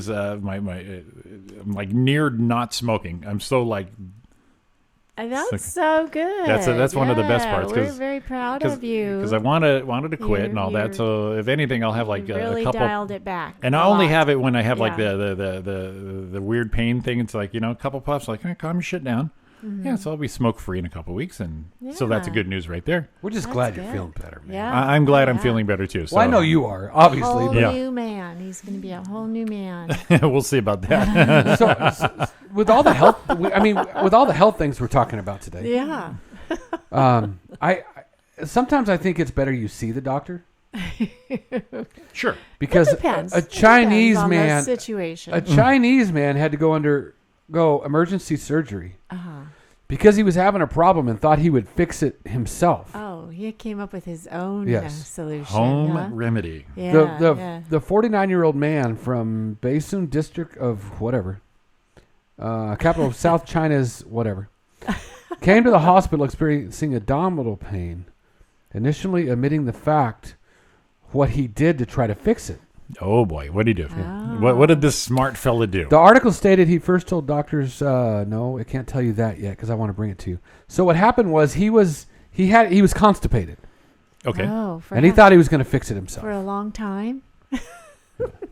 my I'm like near not smoking. I'm so like. And that's so good. That's one of the best parts. We're very proud of you. Because I wanted to quit and all that. So if anything, I'll have like really a couple. dialed it back. And I only have it when I have like the weird pain thing. It's like a couple puffs, like calm your shit down. Mm-hmm. Yeah, so I'll be smoke free in a couple weeks, and so that's a good news right there. We're just glad you're feeling better, man. Yeah. I'm glad I'm feeling better too. So. Well, I know you are, obviously. Whole new man. He's going to be a whole new man. We'll see about that. so, with all the health, with all the health things we're talking about today. Yeah. I sometimes I think it's better you see the doctor. Sure. Because a Chinese man, situation. a Chinese man had to go emergency surgery because he was having a problem and thought he would fix it himself. Oh, he came up with his own solution. Home remedy. Yeah, the 49-year-old man from Beisun district of whatever, capital of South China's whatever, came to the hospital experiencing abdominal pain, initially admitting the fact what he did to try to fix it. Oh boy, what did he do? What did this smart fella do? The article stated he first told doctors, "No, I can't tell you that yet because I want to bring it to you." So what happened was he was constipated. Okay. Oh, and he thought he was going to fix it himself. For a long time.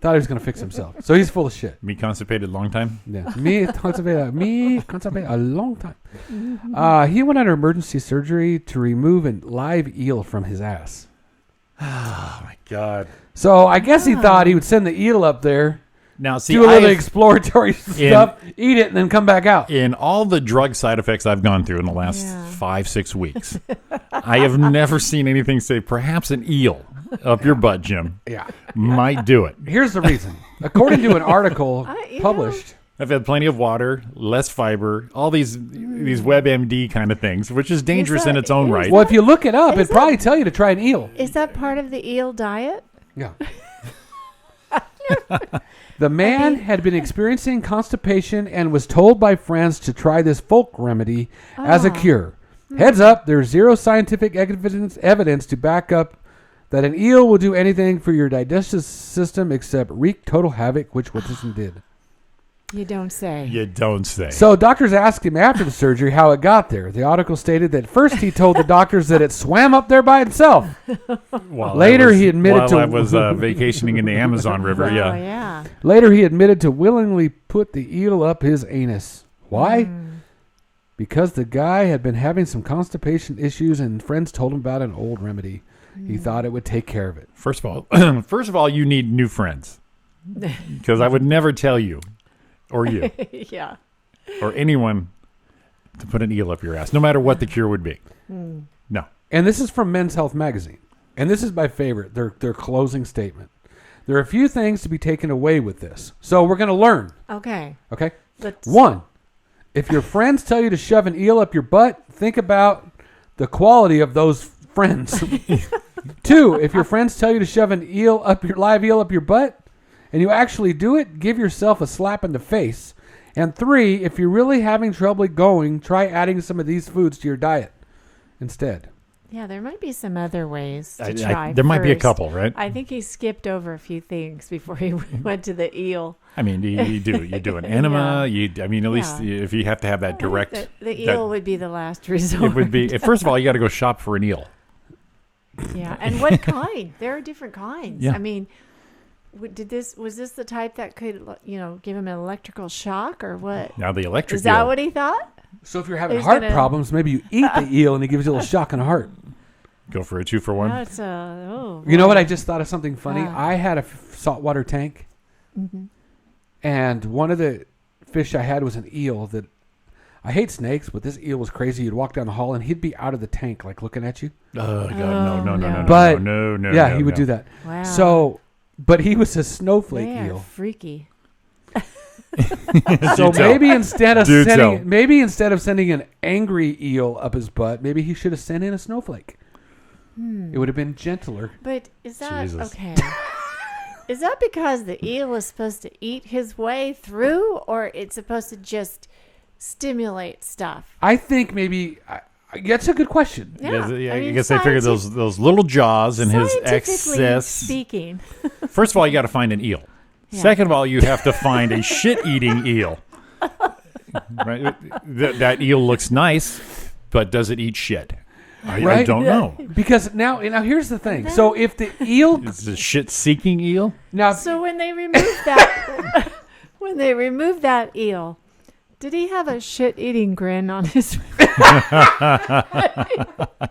Thought he was going to fix himself. So he's full of shit. Me constipated long time? Yeah. Me constipated a long time. He went under emergency surgery to remove a live eel from his ass. Oh my God. So I guess he thought he would send the eel up there. Now, see, do a little exploratory stuff, eat it, and then come back out. In all the drug side effects I've gone through in the last 5-6 weeks, I have never seen anything say perhaps an eel up your butt, Jim. Yeah. Might do it. Here's the reason. According to an article published. I've had plenty of water, less fiber, all these WebMD kind of things, which is dangerous in its own right. Well, if you look it up, it'd probably tell you to try an eel. Is that part of the eel diet? Yeah. The man had been experiencing constipation and was told by friends to try this folk remedy as a cure. Heads up, there's zero scientific evidence to back up that an eel will do anything for your digestive system except wreak total havoc, which Watterson did. You don't say. You don't say. So doctors asked him after the surgery how it got there. The article stated that first he told the doctors that it swam up there by itself. Later he admitted I was vacationing in the Amazon River. Oh, yeah. Later he admitted to willingly put the eel up his anus. Why? Because the guy had been having some constipation issues and friends told him about an old remedy. He thought it would take care of it. First of all, you need new friends. Because I would never tell you. Or you. Yeah. Or anyone to put an eel up your ass, no matter what the cure would be. No. And this is from Men's Health Magazine. And this is my favorite, their closing statement. There are a few things to be taken away with this. So we're going to learn. Okay. Okay? 1, if your friends tell you to shove an eel up your butt, think about the quality of those friends. 2, if your friends tell you to shove an live eel up your butt, and you actually do it, give yourself a slap in the face. And 3, if you're really having trouble going, try adding some of these foods to your diet instead. Yeah, there might be some other ways to try. There might be a couple, right? I think he skipped over a few things before he went to the eel. I mean, you do an enema. At least if you have to have that direct. The eel would be the last resort. It would be. First of all, you got to go shop for an eel. Yeah, and what kind? There are different kinds. Yeah. I mean, was this the type that could give him an electrical shock or what? Now the electric is that what he thought? So if you're having heart problems, maybe you eat the eel and it gives you a little shock in the heart. Go for a 2-for-1. That's you know what? I just thought of something funny. I had a saltwater tank, and one of the fish I had was an eel that. I hate snakes, but this eel was crazy. You'd walk down the hall and he'd be out of the tank, like looking at you. Oh God, no! But no! Yeah, he would do that. Wow. So, but he was a snowflake They are eel. Freaky. So maybe instead of sending an angry eel up his butt, maybe he should have sent in a snowflake. It would have been gentler. But is that Jesus. okay? Is that because the eel is supposed to eat his way through, or it's supposed to just stimulate stuff? I think maybe that's a good question. Yeah, I guess they figured those little jaws and his scientifically excess. speaking. First of all, you got to find an eel. Yeah. Second of all, you have to find a shit-eating eel. Right? That eel looks nice, but does it eat shit? I don't know. Because now here's the thing. So if the eel is a shit-seeking eel, So when they removed that eel, did he have a shit-eating grin on his face?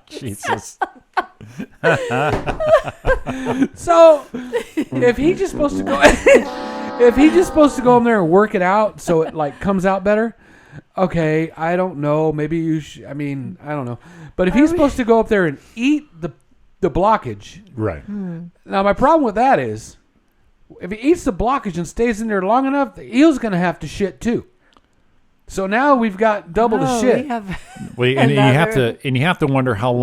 Jesus. So if he's just supposed to go in there and work it out so it like comes out better, okay, I don't know. Maybe you I don't know. But if he's supposed to go up there and eat the blockage, right? Now my problem with that is, if he eats the blockage and stays in there long enough, the eel's going to have to shit too. So now we've got double the shit. And you have to wonder how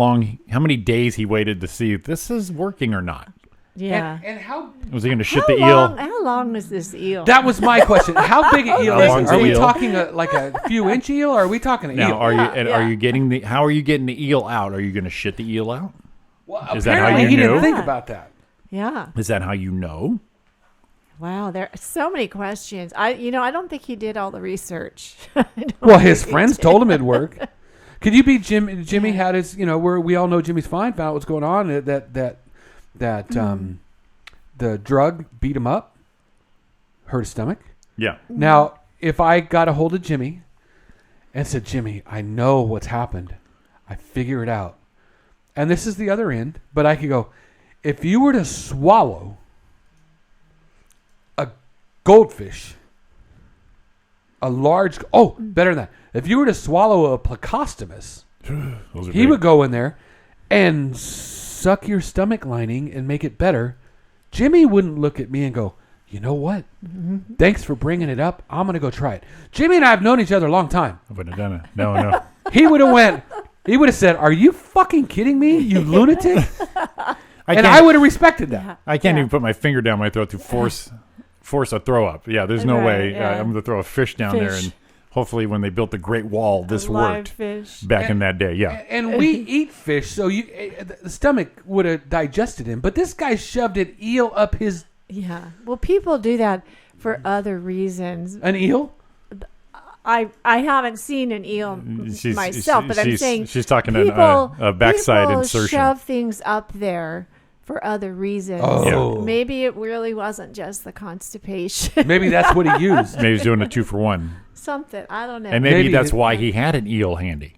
many days he waited to see if this is working or not. Yeah. And how was he going to shit the eel? How long is this eel? That was my question. How big an eel is it? Are we eel? talking like a few inch eel, or are we talking an eel? Now, are you getting how are you getting the eel out? Are you going to shit the eel out? Well, is that how you he know? didn't think about that. Yeah. Is that how you know? Wow, there are so many questions. I don't think he did all the research. Well, his friends told him it'd work. Could you be Jimmy? Jimmy had his, where we all know Jimmy's fine. Found out what's going on. That the drug beat him up, hurt his stomach. Yeah. Now, if I got a hold of Jimmy and said, Jimmy, I know what's happened. I figure it out. And this is the other end, but I could go, if you were to swallow a goldfish, better than that. If you were to swallow a Plecostomus, he would go in there and suck your stomach lining and make it better. Jimmy wouldn't look at me and go, you know what? Thanks for bringing it up. I'm going to go try it. Jimmy and I have known each other a long time. I wouldn't have done it. No. He would have said, are you fucking kidding me, you lunatic? And I would have respected that. I can't even put my finger down my throat to force a throw up. Yeah, there's no way I'm going to throw a fish down there, and hopefully when they built the Great Wall, this worked back in that day. Yeah. And we eat fish, so the stomach would have digested him. But this guy shoved an eel up his... Yeah. Well, people do that for other reasons. An eel? I haven't seen an eel myself, but I'm saying she's talking people, a backside people insertion. Shove things up there for other reasons. Oh. Maybe it really wasn't just the constipation. Maybe that's what he used. Maybe he's doing a 2-for-1. Something. I don't know. And maybe that's why he had an eel handy.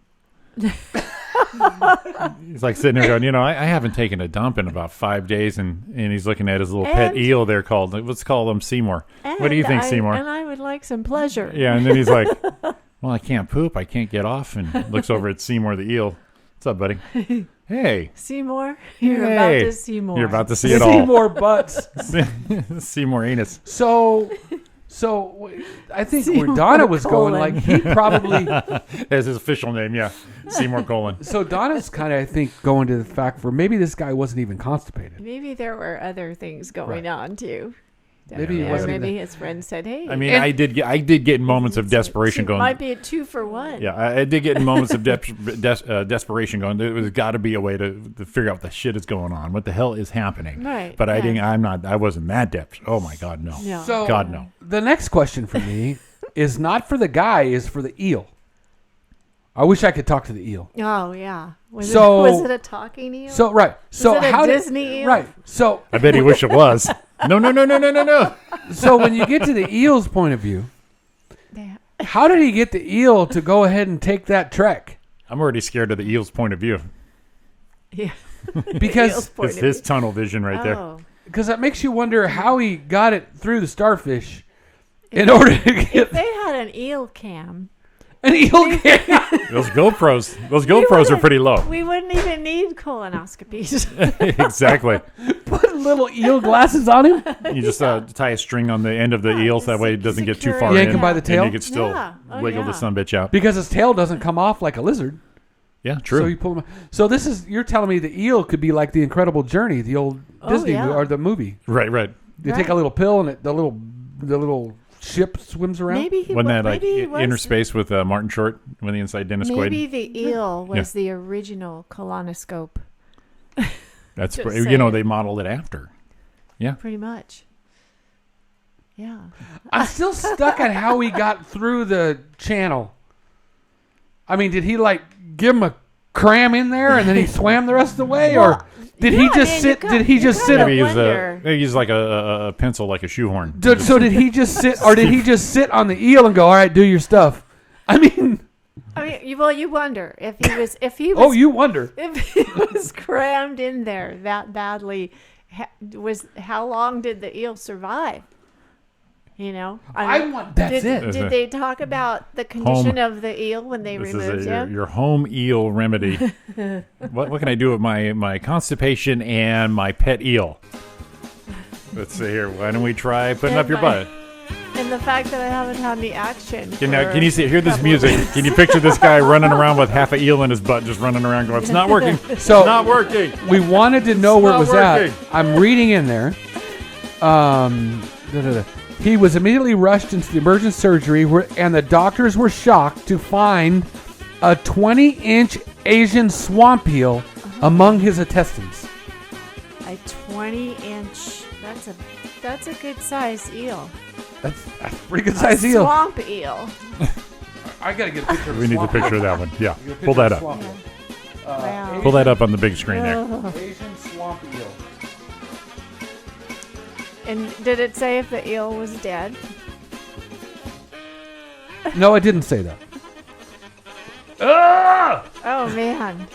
He's like sitting there going, I haven't taken a dump in about 5 days, and he's looking at his little pet eel there called, let's call him Seymour. What do you think, Seymour? And I would like some pleasure. Yeah, and then he's like, well, I can't poop. I can't get off, and looks over at Seymour the eel. What's up, buddy? Hey. Seymour? You're about to see more. You're about to see it all. Seymour butts. Seymour anus. So I think where Donna was going, like he probably... That's his official name, yeah. Seymour Colon. So Donna's kind of, I think, going to the fact where maybe this guy wasn't even constipated. Maybe there were other things going on, too. Maybe his friend said, "Hey." I mean, I did get in moments of desperation going. Might be a 2-for-1. Yeah, I did get in moments of desperation going. There's got to be a way to figure out what the shit is going on. What the hell is happening? Right. But I didn't. I wasn't that desperate. Oh my God, no. So God, no. The next question for me is not for the guy, is for the eel. I wish I could talk to the eel. Oh yeah. Was it a talking eel? So right. So was it how a Disney eel? Right. So I bet he wish it was. No. So when you get to the eel's point of view, how did he get the eel to go ahead and take that trek? I'm already scared of the eel's point of view. Yeah. Because it's his tunnel vision right there. Because that makes you wonder how he got it through the starfish in order to get... If they had an eel cam... An eel cam? Those GoPros are pretty low. We wouldn't even need colonoscopies. Exactly. Put little eel glasses on him. You just tie a string on the end of the eel so that way it doesn't get too far Yank in. him by the tail. And you can still wiggle the sumbitch out. Because his tail doesn't come off like a lizard. Yeah, true. So you pull him. So you're telling me the eel could be like the Incredible Journey, the old Disney movie, or the movie. Right. They take a little pill and the little ship swims around. Maybe he Wasn't that like maybe he was- Inner Space with Martin Short when the inside Dennis Quaid? Maybe the eel was the original colonoscope. That's Just you know saying. they modeled it after. Yeah. Pretty much. Yeah. I'm still stuck on how he got through the channel. I mean, did he like give him a cram in there and then he swam the rest of the way, or did he just sit? Did he just sit? Maybe he's like a pencil, like a shoehorn. So did he just sit, or did he just sit on the eel and go, "All right, do your stuff"? I mean, you wonder if he was oh, you wonder if he was crammed in there that badly. How long did the eel survive? You know, Did they talk about the condition of the eel when they removed him? Your home eel remedy. What can I do with my constipation and my pet eel? Let's see here. Why don't we try putting up your butt? And the fact that I haven't had the action. Can you hear this music? Can you picture this guy running around with half an eel in his butt, just running around going, "It's not working. So it's not working." We wanted to know where it was working. at. I'm reading in there. He was immediately rushed into the emergency surgery, and the doctors were shocked to find a 20-inch Asian swamp eel among his intestines. A 20-inch. That's a good size eel. That's a pretty good size eel. Swamp eel. I gotta get a picture. We need the picture of that one. Yeah, pull that up. Wow. Pull that up on the big screen there. Asian swamp eel. And did it say if the eel was dead? No, it didn't say that. Ah! Oh man.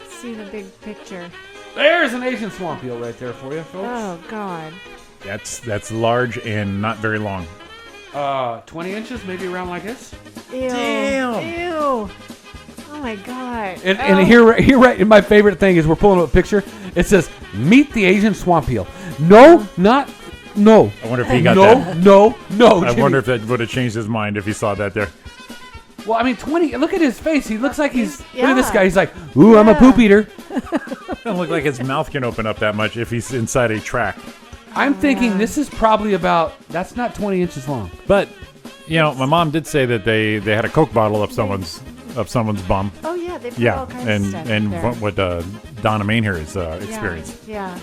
See the big picture. There's an Asian swamp eel right there for you, folks. Oh God. That's large and not very long. 20 inches, maybe around like this. Ew. Damn. Ew. Oh my God. And here, right. And my favorite thing is we're pulling up a picture. It says, "Meet the Asian swamp eel." No, not no. I wonder if he got that. No. I wonder if that would have changed his mind if he saw that there. Well, I mean, 20. Look at his face. He looks like he's. Look at this guy. He's like, "Ooh, I'm a poop eater." Doesn't look like his mouth can open up that much if he's inside a track. I'm thinking this is probably about. That's not 20 inches long. But, you know, my mom did say that they had a Coke bottle up someone's bum. Oh yeah, they put all kinds of stuff and there. what Donna Main here is experienced. Yeah.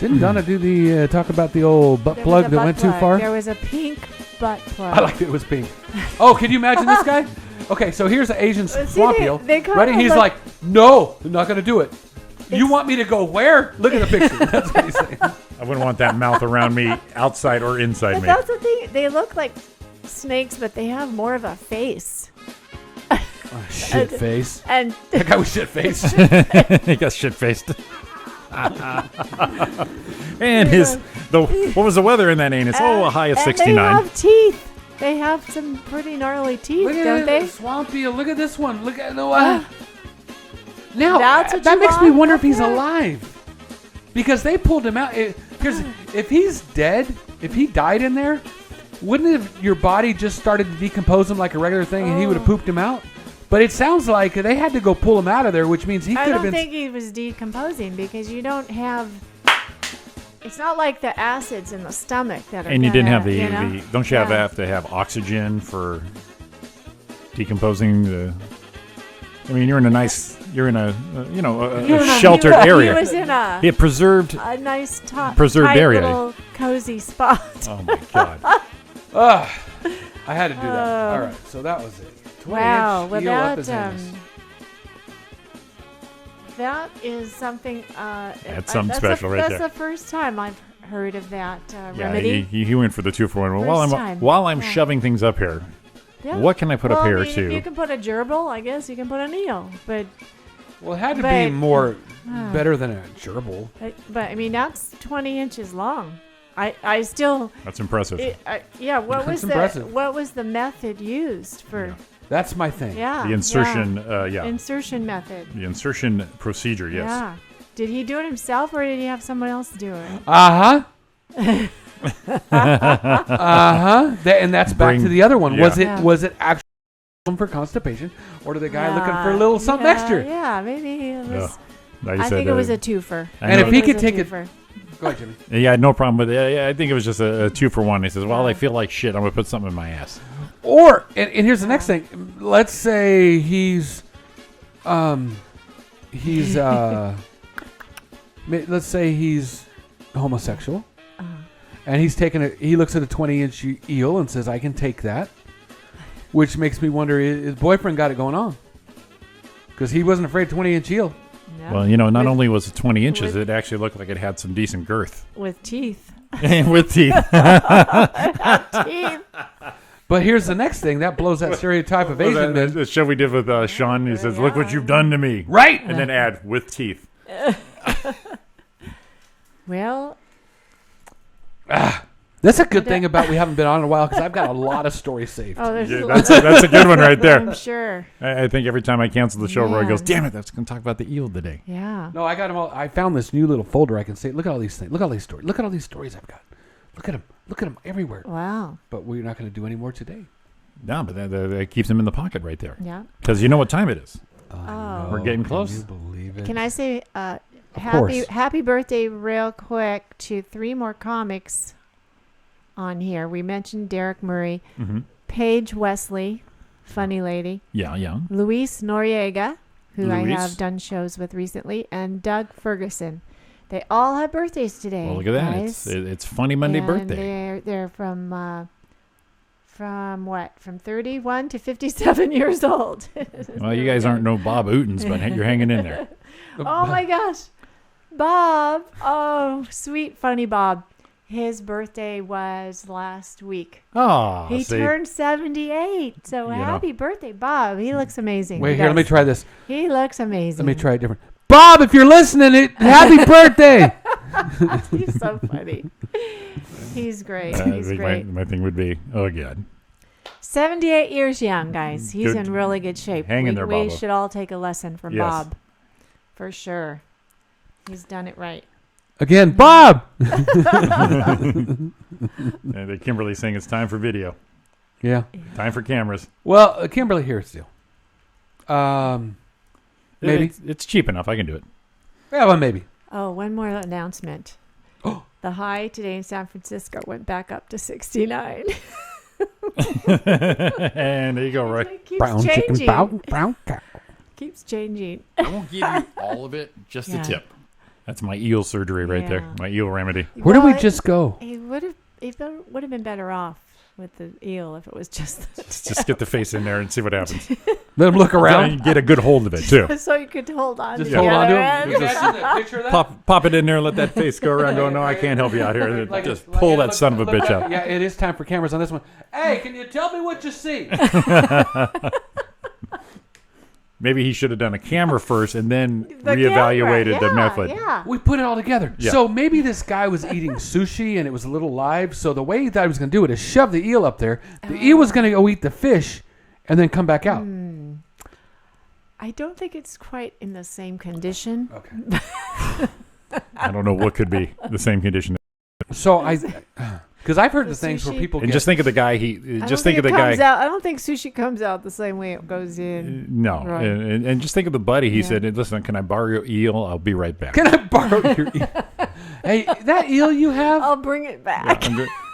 Didn't Donna do the talk about the old butt There plug was a that butt went plug. too far? There was a pink butt plug. I liked it was pink. Oh, can you imagine this guy? Okay, so here's an Asian swamp eel. they kinda Ready? He's look- like, "No, I'm not going to do it." You want me to go where? Look at the picture. That's what he's saying. I wouldn't want that mouth around me, outside or inside But me. that's the thing. They look like snakes, but they have more of a face. Shit face. And That guy was shit faced. He got shit faced. And what was the weather in that anus? Oh, a high of 69. They have teeth. They have some pretty gnarly teeth, Look don't at they? the swamp eel. Look at this one. Look at the one. Now, That's what that you makes me want wonder up if he's there? alive. Because they pulled him out. Because if he's dead, if he died in there, wouldn't have your body just started to decompose him like a regular thing and he would have pooped him out? But it sounds like they had to go pull him out of there, which means he I could have don't been. think he was decomposing because you don't have. It's not like the acids in the stomach that are. And you didn't have the, you know? don't you Yeah. have to have oxygen for decomposing the? I mean, you're in a You're in a- sheltered area. He was in a preserved nice preserved tight area. little cozy spot. Oh my God! I had to do that. All right, so that was it. 20 Wow, inch well eel up that his anus. that is something. That's something special right there. That's the first time I've heard of that Yeah, remedy. he went for the 2-for-1. Well, First time. while I'm Yeah. shoving things up here, Yeah. what can I put up Well, here I mean, too? You can put a gerbil, I guess. You can put an eel, but Well, it had to be But- more better than a gerbil. I mean that's 20 inches long. I still. That's impressive. What was That's impressive. what was the method used for? That's my thing. Yeah. The insertion, Insertion method. The insertion procedure, yes. Yeah. Did he do it himself or did he have someone else do it? Uh-huh. And that's back to the other one. Yeah. Was it actually for constipation, or did the guy looking for a little something extra? Yeah, maybe it was. Now you I said, think it was a twofer. And if I think he it could was a take it, twofer. Go ahead, Jimmy. Yeah, no problem with it. Yeah, I think it was just a 2-for-1. He says, well, I feel like shit. I'm going to put something in my ass. Or, and here's the next thing. Let's say let's say he's homosexual. And he looks at a 20-inch eel and says, I can take that. Which makes me wonder, his boyfriend got it going on. Because he wasn't afraid of 20-inch eel. No. Well, not only was it 20 inches, it actually looked like it had some decent girth. With teeth. With teeth. Teeth. But here's the next thing. That blows that stereotype of Asian men. The show we did with Sean, he says, look what you've done to me. Right. And then add, with teeth. Well. That's a good thing about we haven't been on in a while because I've got a lot of stories saved. Oh, there's that's a good one right there. I'm sure. I think every time I cancel the show, Roy goes, damn it, that's going to talk about the eel today. Yeah. No, I got them all. I found this new little folder I can say, look at all these things. Look at all these stories. Look at all these stories I've got. Look at them. Look at them everywhere. Wow. But we're not going to do any more today. No, but that keeps them in the pocket right there. Yeah. Because you know what time it is. Oh. We're getting close. Can you believe it? Can I say course. happy birthday real quick to 3 more comics on here. We mentioned Derek Murray, Paige Wesley, funny lady. Yeah. Luis Noriega, who I have done shows with recently, and Doug Ferguson. They all have birthdays today. Well, look at that. Guys. It's Funny Monday birthday. They're from what? From 31 to 57 years old. Well, you guys aren't no Bob Ootens, but you're hanging in there. Oh my gosh. Bob. Oh, sweet, funny Bob. His birthday was last week. Oh, he turned 78. So happy birthday, Bob. He looks amazing. Wait, here, let me try this. He looks amazing. Let me try it different. Bob, if you're listening, happy birthday. He's so funny. He's great. He's great. My thing would be, oh, God. 78 years young, guys. He's in really good shape. Hang in there, Bob. We should all take a lesson from Bob. For sure. He's done it right. Again, Bob! And Kimberly's saying it's time for video. Yeah. Time for cameras. Well, Kimberly here still. Maybe. It's cheap enough. I can do it. Yeah, well, maybe. Oh, one more announcement. The high today in San Francisco went back up to 69. And there you go, Roy. It keeps Brown changing. chicken, brown cow. Keeps changing. I won't give you all of it, just the tip. That's my eel surgery right there. My eel remedy. Where did we just go? He would have been better off with the eel if it was just Just get the face in there and see what happens. Let him look around. And get a good hold of it, too. so you could hold on Just to hold the on to other him. end. Picture of that? Pop it in there and let that face go around. Go, no, I can't help you out here. Just pull that son of a bitch out. Yeah, it is time for cameras on this one. Hey, can you tell me what you see? Maybe he should have done a camera first and then reevaluated the method. Yeah. We put it all together. Yeah. So maybe this guy was eating sushi and it was a little live. So the way he thought he was going to do it is shove the eel up there. The eel was going to go eat the fish and then come back out. I don't think it's quite in the same condition. Okay. I don't know what could be the same condition. So because I've heard the things where sushi? people And get. just think of the guy. I don't think sushi comes out the same way it goes in. No, Right. and just think of the buddy. He said, "Listen, can I borrow your eel? I'll be right back." Can I borrow your eel? Hey, that eel you have? I'll bring it back.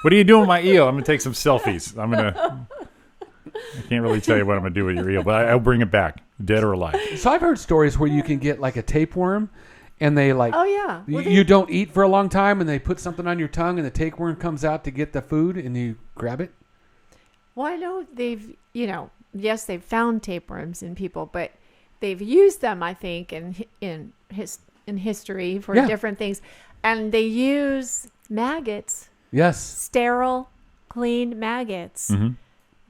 What are you doing with my eel? I'm gonna take some selfies. I can't really tell you what I'm gonna do with your eel, but I'll bring it back, dead or alive. So I've heard stories where you can get like a tapeworm, and they like. Oh yeah. Well, you don't eat for a long time, and they put something on your tongue, and the tapeworm comes out to get the food, and you grab it. Well, I know yes, they've found tapeworms in people, but they've used them, I think, in history for different things, and they use maggots. Yes. Sterile, clean maggots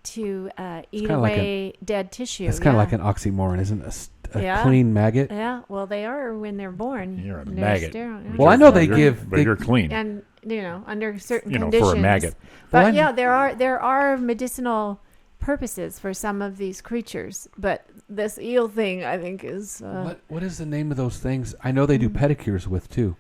to eat away dead tissue. It's kind of like an oxymoron, isn't it? A clean maggot. Yeah. Well, they are when they're born. You're a They're maggot. sterile. Well, I know but you're clean. And under certain conditions. For a maggot. But there are medicinal purposes for some of these creatures. But this eel thing, I think, is. What is the name of those things? I know they do pedicures with too.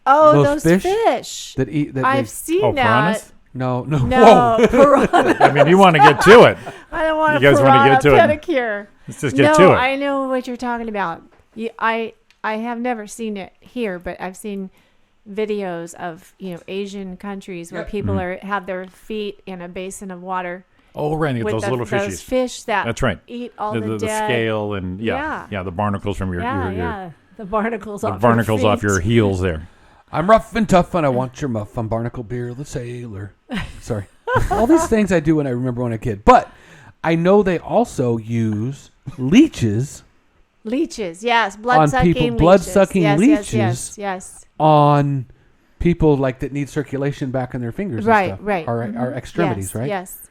Oh, those fish that eat. That I've seen that. Piranhas? No. Whoa. Piranha. I mean, you want to get to it. I don't want you guys want to get to pedicure. It. Let's just get to it. I know what you're talking about. I have never seen it here, but I've seen videos of Asian countries where people have their feet in a basin of water. Oh, right, with those little fishies. Those fish that That's right. eat all the the the dead. scale and the barnacles from your the barnacles the off barnacles your off your heels there. I'm rough and tough, and I want your muff. I'm Barnacle Beer, the sailor. Sorry. All these things I do when I remember when I was a kid. But I know they also use leeches. Leeches, yes. Blood-sucking people, leeches. blood-sucking Yes, leeches. Yes. On people like that need circulation back in their fingers and stuff. Right. Our extremities, Yes, right? Yes.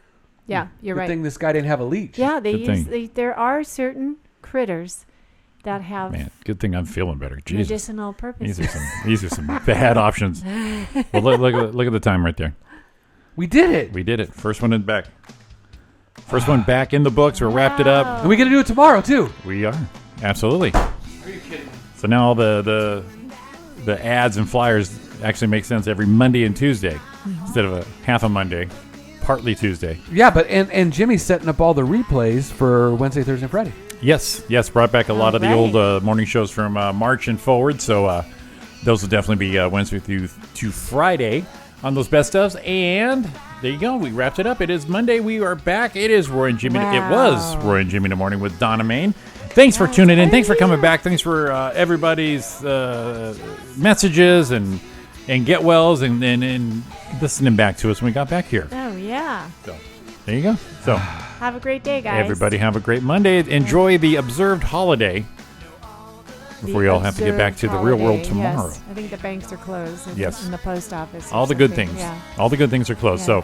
Yeah, you're Good right. thing this guy didn't have a leech. Yeah, Good there are certain critters that have Man, good thing I'm feeling better. Jesus. medicinal purposes. These are some bad options. Well, look at the time right there. We did it. We did it. First one in back. First one back in the books. We wrapped it up. And we got to do it tomorrow too. We are. Absolutely. Are you kidding? So now all the ads and flyers actually make sense every Monday and Tuesday instead of a half a Monday, partly Tuesday. Yeah, but and Jimmy's setting up all the replays for Wednesday, Thursday, and Friday. Yes. Brought back a lot of the old morning shows from March and forward. So those will definitely be Wednesday through to Friday on those best ofs. And there you go. We wrapped it up. It is Monday. We are back. It is Roy and Jimmy. Wow. It was Roy and Jimmy in the morning with Donna Main. Thanks for tuning in. Thanks for coming back. Thanks for everybody's messages and get wells and listening back to us when we got back here. Oh, yeah. So there you go. So Have a great day, guys. everybody have a great Monday. Enjoy the observed holiday before you all have to get back to the real world tomorrow. Yes. I think the banks are closed. Yes. And the post office. All the good things. Yeah. All the good things are closed. So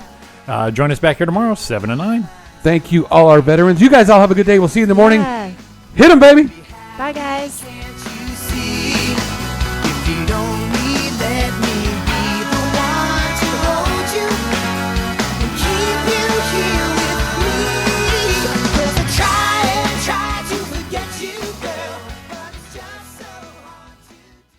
join us back here tomorrow, 7 to 9. Thank you, all our veterans. You guys all have a good day. We'll see you in the morning. Yeah. Hit them, baby. Bye, guys.